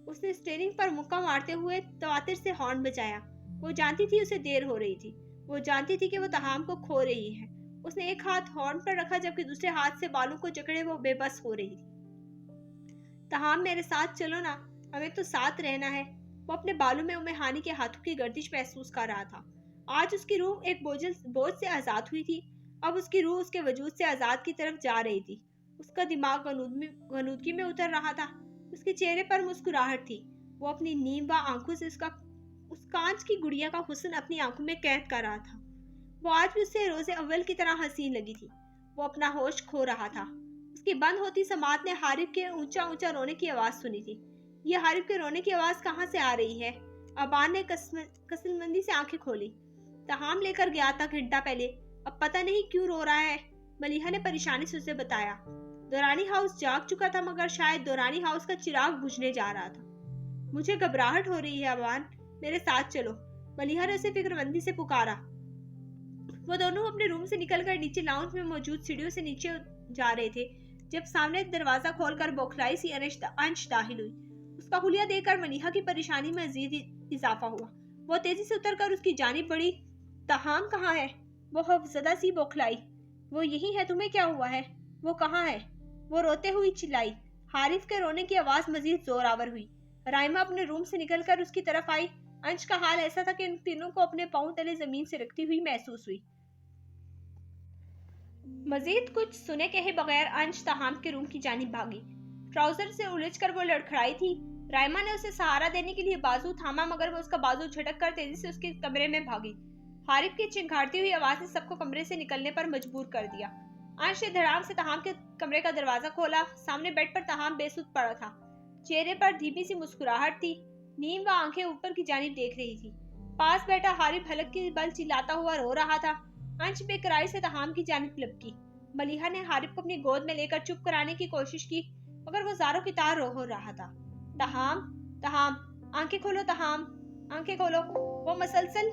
اس نے اسٹیئرنگ پر مکہ مارتے ہوئے تواتر سے ہارن بجایا۔ وہ جانتی تھی اسے دیر ہو رہی تھی۔ وہ جانتی تھی کہ وہ تہام کو کھو رہی ہے۔ اس نے ایک ہاتھ ہارن پر رکھا جبکہ دوسرے ہاتھ سے بالوں کو جکڑے وہ بے بس ہو رہی تھی۔ تہام، میرے ساتھ چلو نا، ہمیں تو ساتھ رہنا ہے۔ وہ اپنے بالوں میں ہانی کے ہاتھوں کی گردش محسوس کر رہا تھا۔ آج اس کی روح ایک بوجھ سے آزاد ہوئی تھی۔ اب اس کی روح اس کے وجود سے آزاد کی طرف جا رہی تھی۔ اس کا دماغ غنودگی میں اتر رہا تھا۔ اس کے چہرے پر مسکراہٹ تھی۔ وہ اپنی نیم با آنکھوں سے اس کانچ کی گڑیا کا حسن اپنی آنکھوں میں قید کر رہا تھا۔ وہ آج بھی اسے روز اول کی طرح حسین لگی تھی۔ وہ اپنا ہوش کھو رہا تھا۔ اس کی بند ہوتی سماعت نے حارث کے اونچا اونچا رونے کی آواز سنی تھی۔ یہ حارث کے رونے کی آواز کہاں سے آ رہی ہے؟ ابان نے کسلمندی سے آنکھیں کھولی۔ تہام لے کر گیا تھا گھنٹہ پہلے، اب پتہ نہیں کیوں رو رہا ہے، ملیحہ نے پریشانی سے اسے بتایا۔ دورانی ہاؤس جاگ چکا تھا مگر شاید دورانی ہاؤس کا چراغ بجھنے جا رہا تھا۔ مجھے گھبراہٹ ہو رہی ہے ابان، میرے ساتھ چلو، ملیحہ نے اسے فکر مندی سے پکارا۔ وہ دونوں اپنے روم سے نکل کر نیچے لاؤنج میں موجود سیڑھیوں سے نیچے جا رہے تھے جب سامنے دروازہ کھول کر بوکھلائی سی انش داخل ہوئی۔ اس کا حلیہ دیکھ کر ملیحہ کی پریشانی میں مزید اضافہ ہوا۔ وہ تیزی سے اتر کر اس کی جانب بڑھی۔ تہام کہاں ہے؟ وہ خوفزدہ سی بوکھلائی۔ وہ یہی ہے، تمہیں کیا ہوا ہے؟ وہ کہاں ہے؟ وہ روتے ہوئی چلائی۔ حارث کے رونے کی آواز مزید زور آور ہوئی۔ رائمہ اپنے روم سے نکل کر اس کی طرف آئی۔ انش کا حال ایسا تھا کہ ان تینوں کو اپنے پاؤں تلے زمین سے رکھتی ہوئی محسوس ہوئی۔ مزید کچھ سنے کہے بغیر انش تہام کے روم کی جانب بھاگی۔ ٹراؤزر سے الجھ کر وہ لڑکھڑائی تھی۔ رائمہ نے اسے سہارا دینے کے لیے بازو تھاما مگر وہ اس کا بازو جھٹک کر تیزی سے اس کے کمرے میں بھاگی۔ حارث کی چنگھاڑتی ہوئی آواز نے سب کو کمرے سے نکلنے پر مجبور کر دیا۔ انش نے دھڑام سے تہام کے کمرے کا دروازہ کھولا۔ سامنے بیڈ پر تہام بے سود پڑا تھا۔ چہرے پر دھیمی سی مسکراہٹ تھی۔ نیم و آنکھیں اوپر کی جانب دیکھ رہی تھی۔ پاس بیٹھا حارث حلق کے بل چلاتا ہوا رو رہا تھا۔ انش بے قراری سے تہام کی جانب لپکی۔ ملیحہ نے حارث کو اپنی گود میں لے کر چپ کرانے کی کوشش کی مگر وہ زاروں کی طرح رو رہا تھا۔ تہام، آنکھیں کھولو تہام، آنکھیں کھولو۔ وہ مسلسل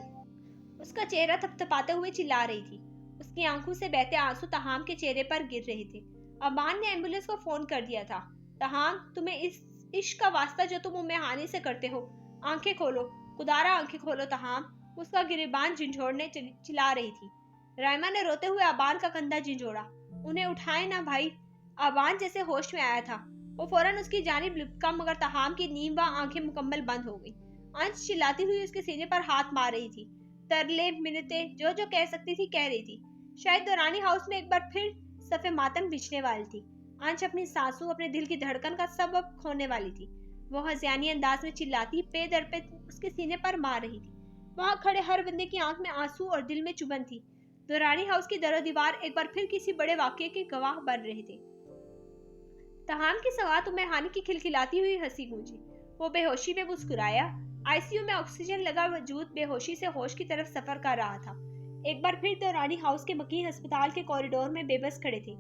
اس کا چہرہ تھپتھپاتے ہوئے چلا رہی تھی۔ اس کی آنکھوں سے بہتے آنسو تہام کے چہرے پر گر رہے تھے۔ ابان نے ایمبولینس کو فون کر دیا تھا۔ تہام، تمہیں اس عشق کا واسطہ جو تم امِ ہانی سے کرتے ہو، آنکھیں کھولو، خدارا آنکھیں کھولو تہام، اس کا گریبان جھنجھوڑنے چلا رہی تھی۔ رائمہ نے روتے ہوئے ابان کا کندھا جھنجھوڑا۔ انہیں اٹھائے نہ بھائی۔ ابان جیسے ہوش میں آیا تھا۔ وہ فوراً اس کی جانب لپکا مگر تہام کی نیم و آنکھیں مکمل بند ہو گئی۔ انش چلاتی ہوئی اس کے سینے پر ہاتھ مار رہی تھی۔ ترلے منتیں جو کہہ سکتی تھی کہہ رہی تھی۔ شاید دورانی ہاؤس میں ایک بار پھر صف ماتم بچھنے والی تھی۔ انش اپنی سانسوں، اپنے دل کی دھڑکن کا سبب کھونے والی تھی۔ وہ ہذیانی انداز میں چلاتی پے در پے اس کے سینے پر مار رہی تھی۔ وہاں کھڑے ہر بندے کی آنکھ میں آنسو اور دل میں چبھن تھی۔ دورانی ہاؤس کی در و دیوار ایک بار پھر کسی بڑے واقعے کے گواہ بن رہے تھے۔ تہام کی سوات امِ ہانی کی کھلکھلاتی ہوئی ہنسی گونجی۔ وہ بے ہوشی میں مسکرایا۔ آئی سی یو میں آکسیجن لگا وجود بے ہوشی سے ہوش کی طرف سفر کر رہا تھا۔ ایک بار پھر دورانی ہاؤس کے مکی ہسپتال کے کوریڈور میں بے بس کھڑے تھے۔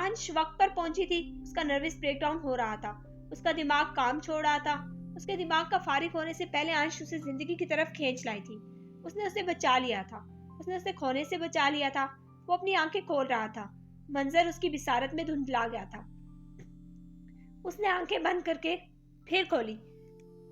انش وقت پر پہنچی تھی۔ اس کا نروس بریک ڈاؤن ہو رہا تھا۔ اس کا دماغ کام چھوڑ رہا تھا۔ اس کے دماغ کا فارغ ہونے سے پہلے انش اسے زندگی کی طرف کھینچ لائی تھی۔ اس نے اسے بچا لیا تھا۔ اس نے اسے کھونے سے بچا لیا تھا۔ وہ اپنی آنکھیں کھول رہا تھا۔ منظر اس کی بصارت میں دھندلا گیا تھا۔ اس نے آنکھیں بند کر کے پھر کھولی۔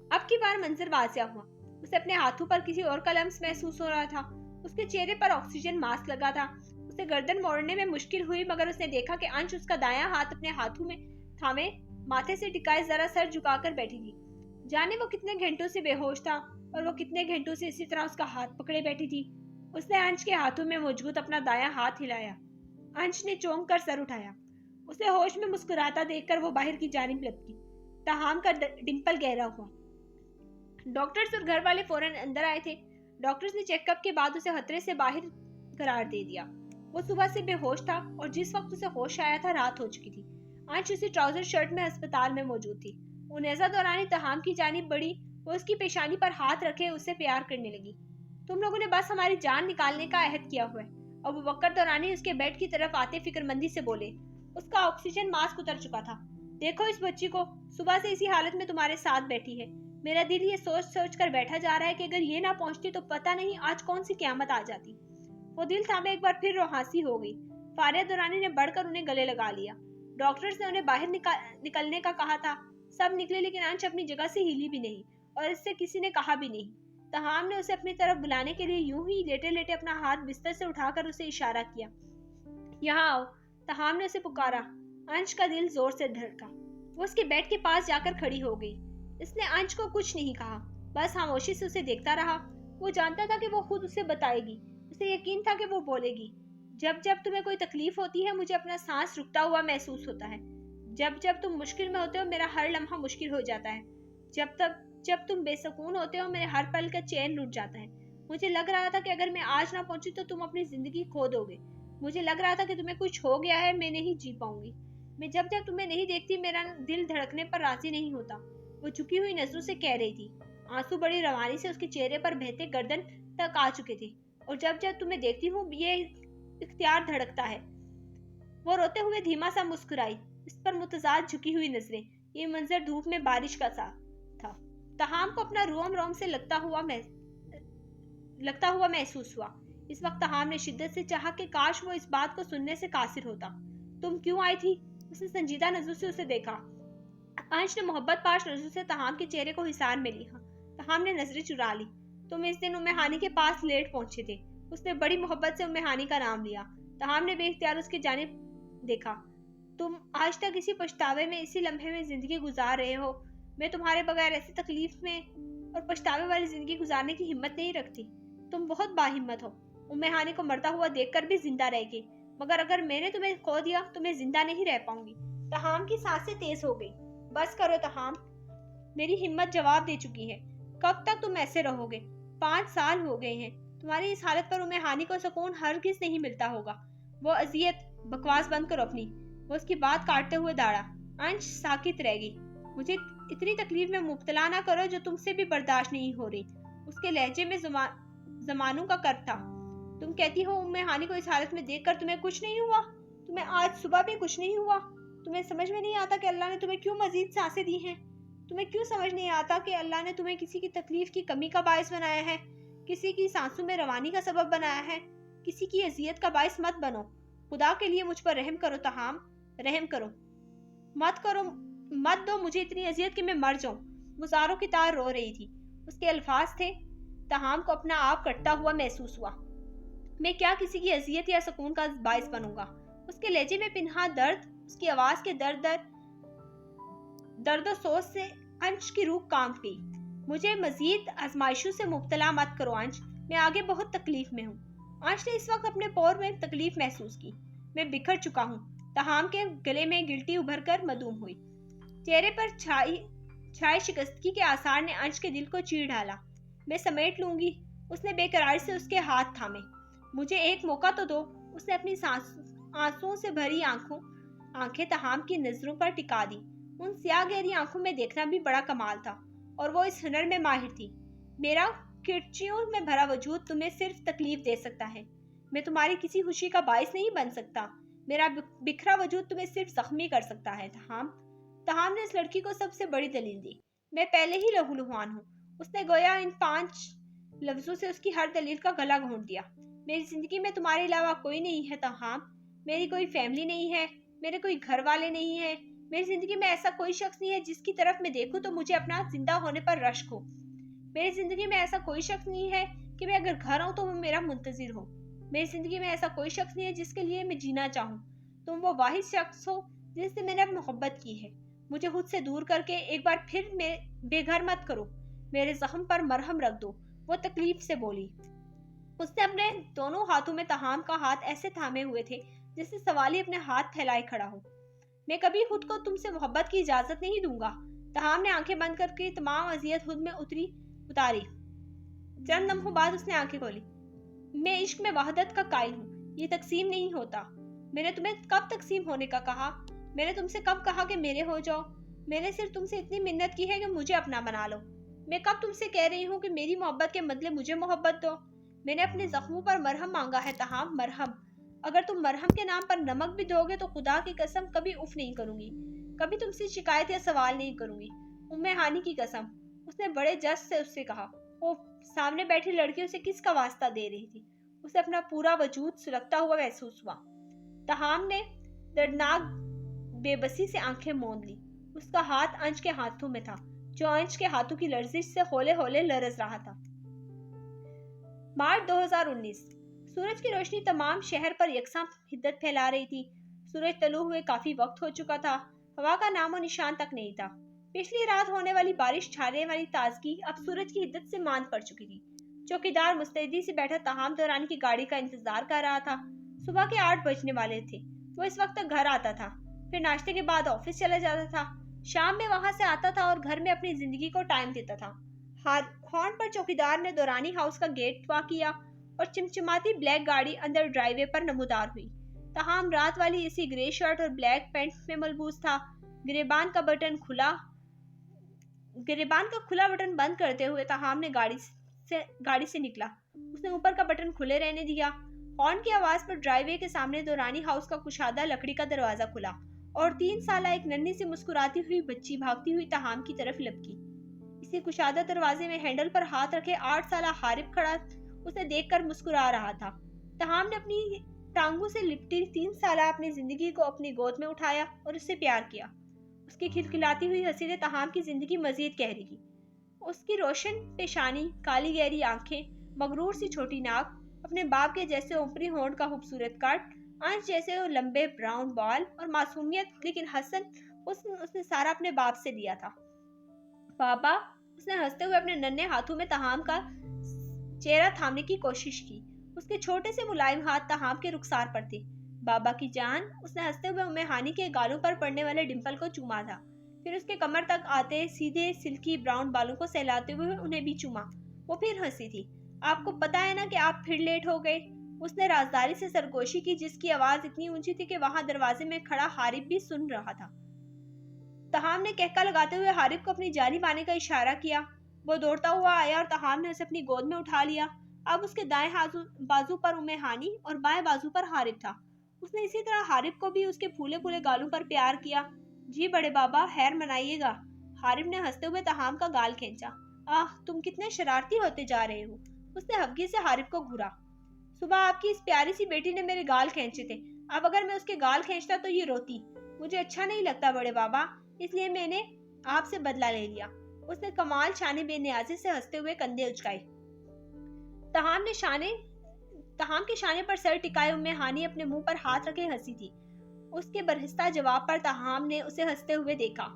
اب کی بار منظر واضح ہوا۔ اسے اپنے ہاتھوں پر کسی اور کا لمس محسوس ہو رہا تھا۔ اس کے چہرے پر آکسیجن ماسک لگا تھا۔ اسے گردن موڑنے میں مشکل ہوئی مگر اس نے دیکھا کہ انش اس کا دایاں ہاتھ اپنے ہاتھوں میں تھامے ماتھے سے ٹکائے ذرا سر جھکا کر بیٹھی تھی۔ جانے وہ کتنے گھنٹوں سے بے ہوش تھا اور وہ کتنے گھنٹوں سے اسی طرح اس کا ہاتھ پکڑے بیٹھی تھی۔ اس نے انش کے ہاتھوں میں موجود اپنا دایاں ہاتھ ہلایا۔ انش نے چونک کر سر اٹھایا۔ اسے ہوش میں مسکراتا دیکھ کر وہ باہر کی جانب لپکی۔ تہام کا ڈمپل گہرا ہوا۔ ڈاکٹرز اور گھر والے فوراً اندر آئے تھے۔ ڈاکٹرز نے چیک اپ کے بعد اسے خطرے سے باہر قرار دے دیا۔ وہ صبح سے بے ہوش تھا اور جس وقت اسے ہوش آیا تھا رات ہو چکی تھی۔ انش اسی ٹراؤزر شرٹ میں ہسپتال میں موجود تھی۔ انیزہ دورانی تہام کی جانب بڑھی۔ وہ اس کی پیشانی پر ہاتھ رکھے اسے پیار کرنے لگی۔ تم لوگوں نے بس ہماری جان نکالنے کا عہد کیا ہوا ہے۔ ابوبکر دورانی اس کے بیڈ کی طرف آتے فکر مندی سے بولے۔ اس کا آکسیجن ماسک اتر چکا تھا۔ دیکھو اس بچی کو، صبح سے اسی حالت میں تمہارے ساتھ بیٹھی ہے۔ میرا دل یہ سوچ سوچ کر بیٹھا جا رہا ہے کہ اگر یہ نہ پہنچتی تو پتہ نہیں آج کون سی قیامت آ جاتی۔ وہ دل تھامے ایک بار پھر روحانسی ہو گئی۔ فاریہ دورانی نے بڑھ کر انہیں گلے لگا لیا۔ ڈاکٹرز نے انہیں باہر نکلنے کا کہا تھا۔ سب نکلے لیکن انش اپنی جگہ سے ہلی بھی نہیں اور اس سے کسی نے کہا بھی نہیں۔ تہام نے اسے اپنی طرف بلانے کے لیے یوں ہی لیٹے لیٹے اپنا ہاتھ بستر سے اٹھا کر اسے اشارہ کیا۔ یہاں آؤ، تہام نے اسے پکارا۔ انش کا دل زور سے دھڑکا۔ وہ اس کے بیڈ کے پاس جا کر کھڑی ہو گئی۔ اس نے انش کو کچھ نہیں کہا، بس خاموشی سے اسے دیکھتا رہا۔ وہ جانتا تھا کہ وہ خود اسے بتائے گی۔ اسے یقین تھا کہ وہ بولے گی۔ जब जब तुम्हें कोई तकलीफ होती है मुझे अपना सांस रुकता हुआ महसूस होता है। जब जब तुम मुश्किल में होते हो मेरा हर लम्हा मुश्किल हो जाता है। जब तुम बेसुकून होते हो मेरे हर पल का चैन लुट जाता है। मुझे लग रहा था कि अगर मैं आज ना पहुंची तो तुम अपनी जिंदगी खो दोगे। मुझे लग रहा था कि तुम्हें कुछ हो गया है, मैं नहीं जी पाऊंगी। मैं जब जब तुम्हें नहीं देखती मेरा दिल धड़कने पर राजी नहीं होता। वो झुकी हुई नजरों से कह रही थी। आंसू बड़ी रवानी से उसके चेहरे पर बहते गर्दन तक आ चुके थे। और जब जब तुम्हें देखती हूँ ये इख्तियार धड़कता है। वो रोते हुए धीमा सा मुस्कुराई, इस पर मुतजाद झुकी हुई नजरें। ये मंजर धूप में बारिश का सा था। तहाम को अपना रोम रोम से लगता हुआ महसूस हुआ। इस वक्त तहाम ने शिद्दत से चाहा कि काश वो इस बात को सुनने से कासिर होता। तुम क्यों आई थी? उसने संजीदा नजरों से उसे देखा। अंश ने मोहब्बत पाश नजरों से तहाम के चेहरे को हिसार में लिया। तहाम ने नजरें चुरा ली। तुम इस दिन उम्मे हानी के पास लेट पहुंचे थे। उसने बड़ी मोहब्बत से उम्मे हानी का नाम लिया। तहाम ने बेइख्तियार उसकी जानिब देखा। तुम आज तक इसी पछतावे में, इसी लम्हे में जिंदगी गुजार रहे हो। मैं तुम्हारे बगैर ऐसी तकलीफ में और पछतावे वाली जिंदगी गुजारने की हिम्मत नहीं रखती। तुम बहुत बाहिम्मत हो। उम्मे हानी को मरता हुआ देखकर भी जिंदा रहेगी, मगर अगर मैंने तुम्हें खो दिया तो मैं जिंदा नहीं रह पाऊंगी। तहाम की सांसें तेज हो गई। बस करो तहाम, मेरी हिम्मत जवाब दे चुकी है। कब तक तुम ऐसे रहोगे? 5 साल हो गए हैं। तुम्हारी इस हालत पर उम्मे हानी को सुकून हरगिज़ नहीं मिलता होगा। वो अजियत, बकवास बंद करो अपनी। वो उसकी बात काटते हुए दौड़ा। अंश साकित रहेगी। मुझे इतनी तकलीफ में मुब्तला ना करो जो तुमसे भी बर्दाश्त नहीं हो रही। उसके लहजे में जमानों का कर था। तुम कहती हो उम्मे हानी को इस हालत में देखकर तुम्हें कुछ नहीं हुआ? तुम्हें आज सुबह भी कुछ नहीं हुआ? तुम्हें समझ में नहीं आता कि अल्लाह ने तुम्हें क्यों मजीद सांसें दी हैं? तुम्हें क्यों समझ नहीं आता कि अल्लाह ने तुम्हें किसी की तकलीफ की कमी का बायस बनाया है, किसी की सांसों में रवानी का सबब बनाया है? किसी की अजियत का बायस मत बनो। खुदा के लिए मुझ पर रहम करो तहाम, रहम करो। मत दो मुझे इतनी अजियत कि मैं मर जाऊं। वो ज़ारों की तार रो रही थी। उसके अल्फाज थे। तहाम को अपना आप कटता हुआ महसूस हुआ। मैं क्या किसी की अजियत या सुकून का बायस बनूंगा? उसके लहजे में पिन्हा दर्द, उसकी आवाज के दर्द सोच से अंश की रूह कांप गई। मुझे मजीद आजमाइशों से मुब्तला मत करो अंश, मैं आगे बहुत तकलीफ में हूँ। अंश ने इस वक्त अपने पोर में तकलीफ महसूस की। मैं बिखर चुका हूँ। तहाम के गले में गिल्टी उभर कर मदूम हुई। चेहरे पर छाई शिकस्तगी के आसार ने अंश के दिल को चीर डाला। मैं समेट लूंगी। उसने बेकरारी से उसके हाथ थामे। मुझे एक मौका तो दो। उसने अपनी आंसुओं से भरी आंखें तहाम की नजरों पर टिका दी। उन स्याह गहरी आंखों में देखना भी बड़ा कमाल था और वो इस हुनर में माहिर थी। मेरा किरचियों में भरा वजूद तुम्हें सिर्फ तकलीफ दे सकता है। मैं तुम्हारी किसी खुशी का बायस नहीं बन सकता। मेरा बिखरा वजूद तुम्हें सिर्फ जख्मी कर सकता है। तहाम ने इस लड़की को सबसे बड़ी दलील दी। मैं पहले ही लहूलुहान हूँ। उसने गोया इन 5 लफ्जों से उसकी हर दलील का गला घोंट दिया। मेरी जिंदगी में तुम्हारे अलावा कोई नहीं है तहाम। मेरी कोई फैमिली नहीं है, मेरे कोई घर वाले नहीं है। मेरी जिंदगी में ऐसा कोई शख्स नहीं है जिसकी तरफ मैं देखूं तो मुझे अपना जिंदा होने पर रश्क हो। मेरी जिंदगी में ऐसा कोई शख्स नहीं है कि मैं अगर घर आऊं तो वो मेरा मुंतजिर हो। मेरी जिंदगी में ऐसा कोई शख्स नहीं है जिसके लिए मैं जीना चाहूँ। तुम वो वाहिद शख्स हो जिससे मैंने मोहब्बत की है। मुझे खुद से दूर करके एक बार फिर बेघर मत करो। मेरे जख्म पर मरहम रख दो। वो तकलीफ से बोली। उसने अपने दोनों हाथों में तहाम का हाथ ऐसे थामे हुए थे जैसे सवाली अपने हाथ फैलाए खड़ा हो। मैं कभी खुद को तुमसे मोहब्बत की इजाजत नहीं दूंगा। तहाम ने आंखें बंद करके तमाम अजियत खुद में उतारी। चंद लम्हों बाद उसने आंखें खोली। मैं इश्क में वहदत का कायल हूँ, ये तकसीम नहीं होता। मैंने तुम्हें कब तकसीम होने का कहा? मैंने तुमसे कब कहा कि मेरे हो जाओ? मैंने सिर्फ तुमसे इतनी मिन्नत की है कि मुझे अपना बना लो। मैं कब तुमसे कह रही हूँ कि मेरी मोहब्बत के बदले मुझे मोहब्बत दो? मैंने अपने जख्मों पर मरहम मांगा है तहाम, मरहम। अगर तुम मरहम के नाम पर नमक भी दोगे तो खुदा की कसम कभी उफ नहीं करूंगी, कभी तुमसे शिकायत या सवाल नहीं करूंगी। उम्मे हानी की कसम, उसने बड़े जज्ब से उससे कहा। वो सामने बैठी लड़कियों से किसका वास्ता दे रही थी? उसे अपना पूरा वजूद सुलगता हुआ महसूस हुआ। तहाम ने दर्दनाक बेबसी से आंखें मूंद ली। उसका हाथ अंश के हाथों में था, जो अंश के हाथों की लर्जिश से हौले हौले लरज रहा था। मार्च 2019। सूरज की रोशनी तमाम शहर पर यकसां हिद्दत फैला रही थी। सूरज तलू हुए काफी वक्त हो चुका था। हवा का नामो निशान तक नहीं था। पिछली रात होने वाली बारिश छाने वाली ताजगी अब सूरज की हिद्दत से मांद पड़ चुकी थी। चौकीदार मुस्तैदी से बैठा तहाम दौरान की गाड़ी का इंतजार कर रहा था। صبح کے 8 بجنے والے تھے۔ وہ اس وقت تک گھر آتا تھا، پھر ناشتے کے بعد آفس چلا جاتا تھا، شام میں وہاں سے آتا تھا اور گھر میں اپنی زندگی کو ٹائم دیتا تھا۔ ہارن پر چوکیدار نے دورانی ہاؤس کا گیٹ وا کیا اور چمچماتی بلیک گاڑی اندر ڈرائیو وے پر نمودار ہوئی۔ تاہم رات والی اسی گرے شرٹ اور بلیک پینٹ میں ملبوس تھا۔ گریبان کا کھلا بٹن بند کرتے ہوئے تاہم نے گاڑی سے نکلا۔ اس نے اوپر کا بٹن کھلے رہنے دیا۔ ہارن کی آواز پر ڈرائیو وے کے سامنے دورانی ہاؤس کا کشادہ لکڑی کا دروازہ کھلا اور 3 سالہ ایک ننھی سی مسکراتی ہوئی بچی بھاگتی ہوئی تاہم کی طرف لپکی۔ اسی کشادہ دروازے میں ہینڈل پر ہاتھ رکھے 8 سالہ حارب کھڑا اسے دیکھ کر مسکرا رہا تھا۔ تاہم نے اپنی ٹانگوں سے لپٹی 3 سالہ اپنی زندگی کو اپنی گود میں اٹھایا اور اس سے پیار کیا۔ اس کی کھلکھلاتی ہوئی ہنسی نے تاہم کی زندگی مزید گہری کی۔ اس کی روشن پیشانی، کالی گہری آنکھیں، مغرور سی چھوٹی ناک، اپنے باپ کے جیسے اوپری ہونٹ کا خوبصورت کٹ، آنچ جیسے لمبے براؤن بال اور معصومیت، لیکن حسن اس نے سارا اپنے باپ سے لیا تھا۔ بابا، اس نے ہنستے ہوئے اپنے ننھے ہاتھوں میں تاہم کا چہرہ تھامنے کی کوشش کی۔ اس کے چھوٹے سے ملائم ہاتھ تاہم کے رخسار پر تھے۔ بابا کی جان، اس نے ہنستے ہوئے ام ہانی کے گالوں پر پڑنے والے ڈمپل کو چوما تھا، پھر اس کے کمر تک آتے سیدھے سلکی براؤن بالوں کو سہلاتے ہوئے انہیں بھی چوما۔ وہ پھر ہنسی تھی۔ آپ کو پتا ہے نا کہ آپ پھر لیٹ ہو گئے؟ اس نے رازداری سے سرگوشی کی، جس کی آواز اتنی اونچی تھی کہ وہاں دروازے میں کھڑا حارب بھی سن رہا تھا۔ تاہم نے کہکا لگاتے ہوئے حارب کو اپنی جانب آنے کا اشارہ کیا۔ وہ دوڑتا ہوا آیا اور تاہم نے اسے اپنی گود میں اٹھا لیا۔ اب اس کے دائیں بازو پر ام ہانی اور بائیں بازو پر حارب تھا۔ اس نے اسی طرح حارب کو بھی اس کے پھولے پھولے گالوں پر پیار کیا۔ جی بڑے بابا، خیر منائیے گا۔ حارب نے ہنستے ہوئے تاہم کا گال کھینچا۔ آہ، تم کتنے شرارتی ہوتے جا رہے ہو۔ اس نے ہفگی سے حارب کو گھورا۔ صبح آپ کی اس پیاری سی بیٹی نے میرے گال کھینچے تھے، اب اگر میں اس کے گال کھینچتا تو یہ روتی۔ مجھے اچھا نہیں لگتا بڑے بابا، اس لیے میں نے آپ سے بدلہ لے لیا۔ اس نے کمال شان بے نیازی سے ہنستے ہوئے کندھے اچکائے۔ تاہم کے شانے پر سر ٹکائے ام ہانی اپنے منہ پر ہاتھ رکھے ہنسی تھی۔ اس کے برہستہ جواب پر تاہم نے اسے ہنستے ہوئے دیکھا۔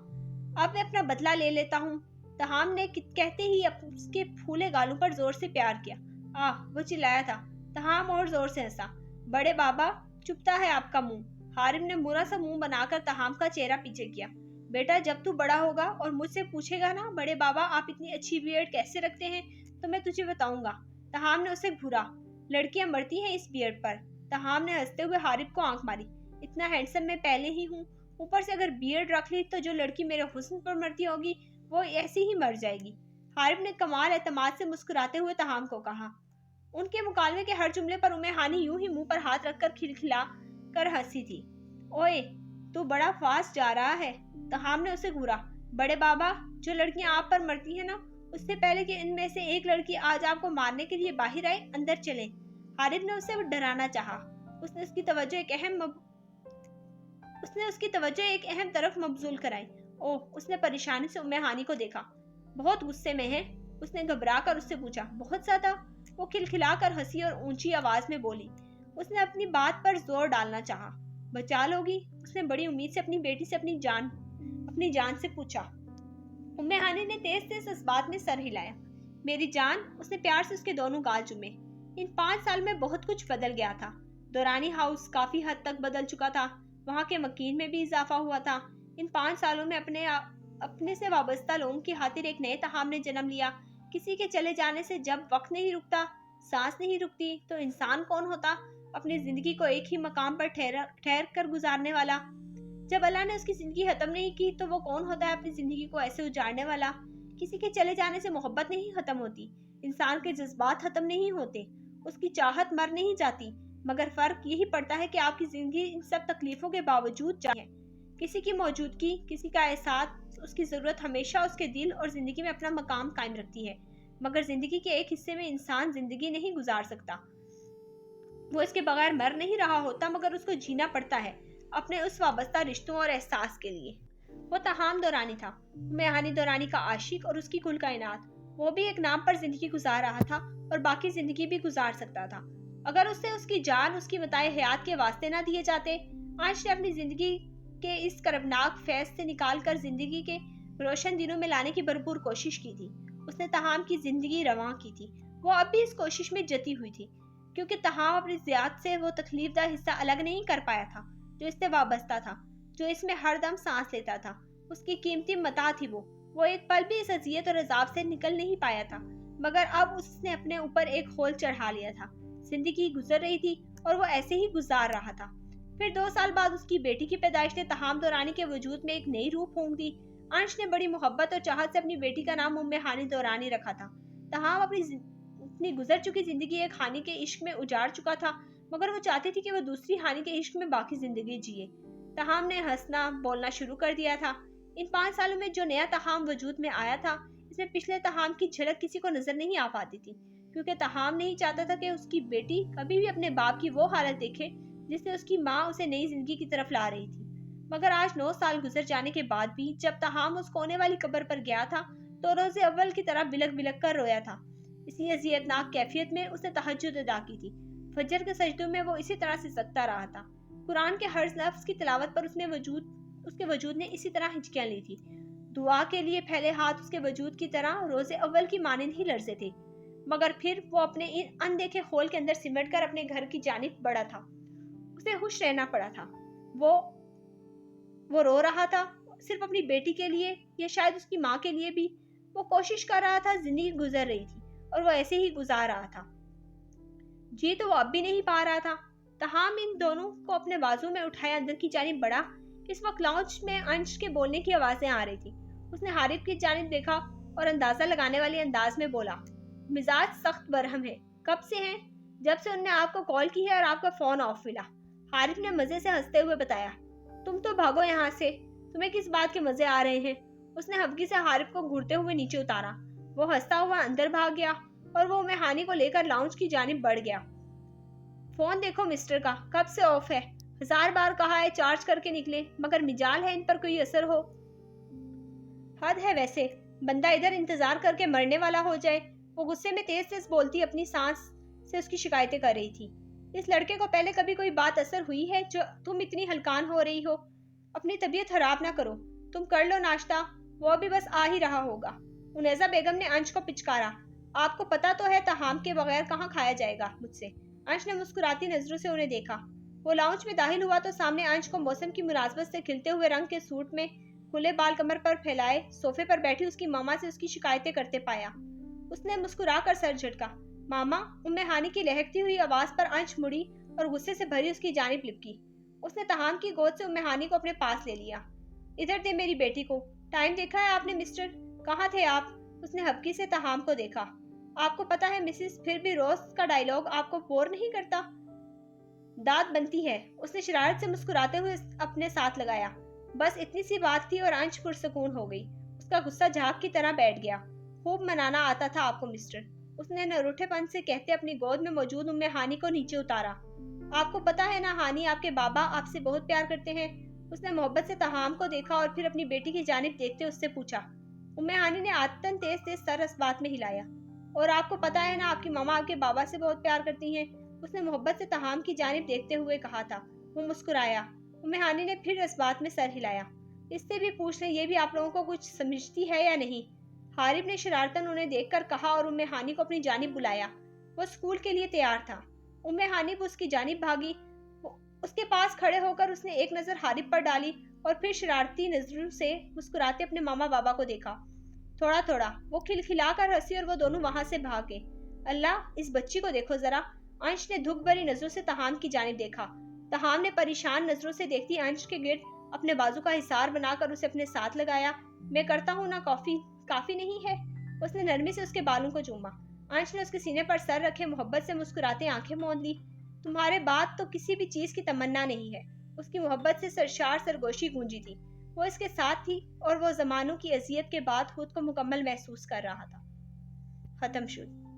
اب میں اپنا بدلہ لے لیتا ہوں، تاہم نے کہتے ہی اس کے پھولے گالوں پر زور سے پیار کیا۔ آہ، وہ چلایا تھا۔ تاہم اور زور سے ہنسا۔ بڑے بابا، چپتا ہے آپ کا منہ۔ حارب نے برا سا منہ بنا کر تاہم کا چہرہ پیچھے کیا۔ بیٹا، جب تو بڑا ہوگا اور مجھ سے پوچھے گا نا بڑے بابا آپ اتنی اچھی بیئرڈ کیسے رکھتے ہیں، تو میں تجھے بتاؤں گا۔ تاہم نے اسے گھورا۔ لڑکیاں مرتی ہیں اس بیئرڈ پر۔ تاہم نے ہنستے ہوئے حارب کو آنکھ ماری۔ اتنا ہینڈسم میں پہلے ہی ہوں، اوپر سے اگر بیئرڈ رکھ لی تو جو لڑکی میرے حسن پر مرتی ہوگی وہ ایسی ہی مر جائے گی۔ حارب نے کمال اعتماد سے مسکراتے ہوئے تاہم کو کہا۔ ان کے مکالمے کے ہر جملے پر ام ہانی یوں ہی منہ پر ہاتھ رکھ کر کھلکھلا کر ہنسی تھی۔ اوئے، تو بڑا فاسٹ جا رہا ہے۔ تاہم نے اسے گھورا۔ بڑے بابا، جو لڑکیاں آپ پر مرتی ہیں نا، اس سے پہلے کہ ان میں سے ایک لڑکی آج آپ کو مارنے کے لیے باہر آئے، اندر چلیں۔ حارب نے اسے ڈرانا چاہا۔ اس نے اس کی توجہ ایک اہم طرف مبذول کرائی۔ اوہ، اس نے پریشانی سے ام ہانی کو دیکھا۔ بہت غصے میں ہے؟ اس نے گھبرا کر اس سے پوچھا۔ بہت زیادہ، وہ کھلکھلا کر ہنسی اور اونچی آواز میں بولی۔ اس نے اپنی بات پر زور ڈالنا چاہا۔ بچا لوگی؟ اس نے بڑی امید سے اپنی بیٹی سے اپنی جان سے پوچھا۔ ام ہانی نے تیز تیز اس بات میں سر ہلایا۔ میری جان، اس نے پیار سے اس کے دونوں گال چومے۔ ان 5 سال میں بہت کچھ بدل گیا تھا۔ دورانی ہاؤس کافی حد تک بدل چکا تھا، وہاں کے مکین میں بھی اضافہ ہوا تھا۔ ان 5 سالوں میں اپنے سے وابستہ لوگوں کی خاطر ایک نئے تاہم نے جنم لیا۔ کسی کے چلے جانے سے جب وقت نہیں رکتا، سانس نہیں رکتی، تو انسان کون ہوتا؟ اپنی زندگی کو ایک ہی مقام پر ٹھہر کر گزارنے والا۔ جب اللہ نے اس کی زندگی ختم نہیں کی تو وہ کون ہوتا ہے اپنی زندگی کو ایسے اجاڑنے والا؟ کسی کے چلے جانے سے محبت نہیں ختم ہوتی، انسان کے جذبات ختم نہیں ہوتے، اس کی چاہت مر نہیں جاتی، مگر فرق یہی پڑتا ہے کہ آپ کی زندگی ان سب تکلیفوں کے باوجود جاری ہے۔ کسی کی موجودگی، کسی کا احساس، اس کی ضرورت ہمیشہ اس کے دل اور زندگی میں اپنا مقام قائم رکھتی ہے، مگر زندگی کے ایک حصے میں انسان زندگی نہیں گزار سکتا۔ وہ اس کے بغیر مر نہیں رہا ہوتا، مگر اس کو جینا پڑتا ہے اپنے اس وابستہ رشتوں اور احساس کے لیے۔ وہ تاہم دورانی تھا، ام ہانی دورانی کا عاشق اور اس کی کل کائنات۔ وہ بھی ایک نام پر زندگی گزار رہا تھا اور باقی زندگی بھی گزار سکتا تھا اگر اس سے اس کی جان اس کی متاع حیات کے واسطے نہ دیے جاتے۔ آج نے اپنی زندگی کے اس کربناک فیض سے نکال کر زندگی کے روشن دنوں میں لانے کی بھرپور کوشش کی تھی۔ اس نے تاہم کی زندگی رواں کی تھی، وہ اب بھی اس کوشش میں جتی ہوئی تھی۔ کیونکہ تاہم اپنی ذات سے وہ تکلیف دہ حصہ الگ نہیں کر پایا تھا جو اس سے وابستہ تھا، جو اس میں ہر دم سانس لیتا تھا۔ اس کی قیمتی متاع تھی وہ ایک پل بھی اس اذیت اور عذاب سے نکل نہیں پایا تھا، مگر اب اس نے اپنے اوپر ایک خول چڑھا لیا تھا۔ زندگی گزر رہی تھی اور وہ ایسے ہی گزار رہا تھا۔ پھر 2 سال بعد اس کی بیٹی کی پیدائش نے تاہم دورانی کے وجود میں ایک نئی روح پھونک دی۔ انش نے بڑی محبت اور چاہت سے اپنی بیٹی کا نام ام ہانی دورانی رکھا تھا۔ تاہم اپنی گزر چکی زندگی ایک ہانی کے عشق میں اجاڑ چکا تھا، مگر وہ چاہتی تھی کہ وہ دوسری ہانی کے عشق میں باقی زندگی جیے۔ تاہم نے ہنسنا بولنا شروع کر دیا تھا۔ ان 5 سالوں میں جو نیا تاہم وجود میں آیا تھا، اس میں پچھلے تاہم کی جھلک کسی کو نظر نہیں آ پاتی تھی، کیونکہ تاہم نہیں چاہتا تھا کہ اس کی بیٹی کبھی بھی اپنے باپ کی وہ حالت دیکھے جس سے اس کی ماں اسے نئی زندگی کی طرف لا رہی تھی۔ مگر آج 9 سال گزر جانے کے بعد بھی جب تاہم اس کونے والی قبر پر گیا تھا تو روز اول کی طرح بلک بلک کر رویا تھا۔ اسی اذیتناک کیفیت میں اس نے تہجد ادا کی تھی۔ فجر کے سجدوں میں وہ اسی طرح سے سکتا رہا تھا۔ قرآن کے ہر لفظ کی تلاوت پر اس کے وجود نے اسی طرح ہچکیاں لی تھی۔ دعا کے لیے پھیلے ہاتھ اس کے وجود کی طرح روز اول کی مانند ہی لرزے تھے، مگر پھر وہ اپنے اندیکھے خول کے اندر سمٹ کر اپنے گھر کی جانب بڑھا تھا۔ اسے خوش رہنا پڑا تھا۔ وہ رو رہا تھا، صرف اپنی بیٹی کے لیے یا شاید اس کی ماں کے لیے بھی۔ وہ کوشش کر رہا تھا، زندگی گزر رہی تھی اور وہ ایسے ہی گزار رہا تھا۔ جی تو وہ اب بھی نہیں پا رہا تھا۔ تاہم ان دونوں کو اپنے بازو میں اٹھایا اندر کی جانب بڑھا۔ اس وقت لاؤنج میں انش کے بولنے کی آوازیں آ رہی تھی۔ اس نے حارث کی جانب دیکھا اور اندازہ لگانے والے انداز میں بولا، مزاج سخت برہم ہے۔ کب سے ہیں؟ جب سے ان نے آپ کو کال کی ہے اور آپ کا فون آف ملا۔ حارث نے مزے سے ہنستے ہوئے بتایا۔ تم تو بھاگو یہاں سے، تمہیں کس بات کے مزے آ رہے ہیں؟ اس نے ہفگی سے حارث کو گھورتے ہوئے نیچے اتارا۔ وہ ہنستا ہوا اندر بھاگ گیا اور وہ ام ہانی کو لے کر لاؤنج کی جانب بڑھ گیا۔ فون دیکھو مسٹر کا، کب سے آف ہے؟ 1000 بار کہا ہے چارج کر کے نکلے، مگر مجال ہے ان پر کوئی اثر ہو؟ حد ہے ویسے، بندہ ادھر انتظار کر کے مرنے والا ہو جائے۔ وہ غصے میں تیز تیز بولتی اپنی سانس سے اس کی شکایتیں کر رہی تھی۔ اس لڑکے کو پہلے کبھی کوئی بات اثر ہوئی ہے جو تم اتنی ہلکان ہو رہی ہو؟ اپنی طبیعت خراب نہ کرو، تم کر لو ناشتہ، وہ بھی بس آ ہی رہا ہوگا۔ انیزہ بیگم نے انش کو پچکارا۔ آپ کو پتا تو ہے تاہم کے بغیر کہاں کھایا جائے گا مجھ سے۔ انش نے مسکراتی نظروں سے انہیں دیکھا۔ وہ لاؤنج میں داخل ہوا تو سامنے انش کو موسم کی مناسبت سے کھلتے ہوئے رنگ کے سوٹ میں کھلے بال کمر پر پھیلائے صوفے پر بیٹھی اس کی ماما سے اس کی شکایتیں کرتے پایا۔ اس نے مسکرا کر سر جھٹکا۔ ماما، ام ہانی کی لہکتی ہوئی آواز پر انش مڑی اور غصے سے بھری اس کی جانب لپکی۔ اس نے تاہم کی گود سے ام ہانی کو اپنے پاس لے لیا۔ ادھر دے میری بیٹی کو۔ ٹائم دیکھا ہے آپ نے مسٹر؟ کہاں تھے آپ؟ اس نے ہبکی سے تاہم کو دیکھا۔ آپ کو پتا ہے مسز، پھر بھی روز کا ڈائیلاگ آپ کو بور نہیں کرتا؟ داد بنتی ہے۔ اس نے شرارت سے مسکراتے ہوئے اپنے ساتھ لگایا۔ بس اتنی سی بات تھی اور انش پرسکون ہو گئی۔ اس کا غصہ جھاگ کی طرح بیٹھ گیا۔ خوب منانا آتا تھا آپ کو مسٹر، اس نے نروٹھے پن سے کہتے اپنی گود میں موجود ام ہانی کو نیچے اتارا۔ آپ کو پتا ہے نا ہانی، آپ کے بابا آپ سے بہت پیار کرتے ہیں۔ اس نے محبت سے تاہم کو دیکھا اور پھر اپنی بیٹی کی جانب دیکھتے اس سے پوچھا۔ ام ہانی نے عادتاً تیز تیز سر اس بات میں ہلایا۔ اور آپ کو پتا ہے نا آپ کی ماما آپ کے بابا سے بہت پیار کرتی ہیں، اس نے محبت سے تاہم کی جانب دیکھتے ہوئے کہا تھا۔ وہ مسکرایا۔ ام ہانی نے پھر اس بات میں سر ہلایا۔ اس سے بھی پوچھ لیں، یہ بھی آپ لوگوں کو کچھ سمجھتی ہے یا نہیں؟ حارث نے شرارتاً انہیں دیکھ کر کہا اور ام ہانی کو اپنی جانب بلایا۔ وہ اسکول کے لیے تیار تھا۔ ام ہانی بھی اس کی جانب بھاگی۔ اس کے پاس کھڑے ہو کر اس نے ایک نظر حارث پر ڈالی اور پھر شرارتی نظروں سے مسکراتے اپنے ماما بابا کو دیکھا۔ تھوڑا تھوڑا وہ کھلکھلا کر ہنسی اور وہ دونوں وہاں سے بھاگے۔ اللہ، اس بچی کو دیکھو ذرا۔ انش نے دھک بھری نظروں سے تاہم کی جانب دیکھا۔ تاہم نے پریشان نظروں سے دیکھتی انش کے گرد اپنے بازو کا حصار بنا کر اسے اپنے ساتھ لگایا۔ میں کرتا ہوں نا کافی نہیں ہے؟ اس نے نرمی سے اس کے بالوں کو چوما۔ انش نے اس کے سینے پر سر رکھے محبت سے مسکراتے آنکھیں موند لی۔ تمہارے بعد تو کسی بھی چیز کی تمنا نہیں ہے۔ اس کی محبت سے سرشار سرگوشی گونجی تھی۔ وہ اس کے ساتھ تھی اور وہ زمانوں کی اذیت کے بعد خود کو مکمل محسوس کر رہا تھا۔ ختم شد۔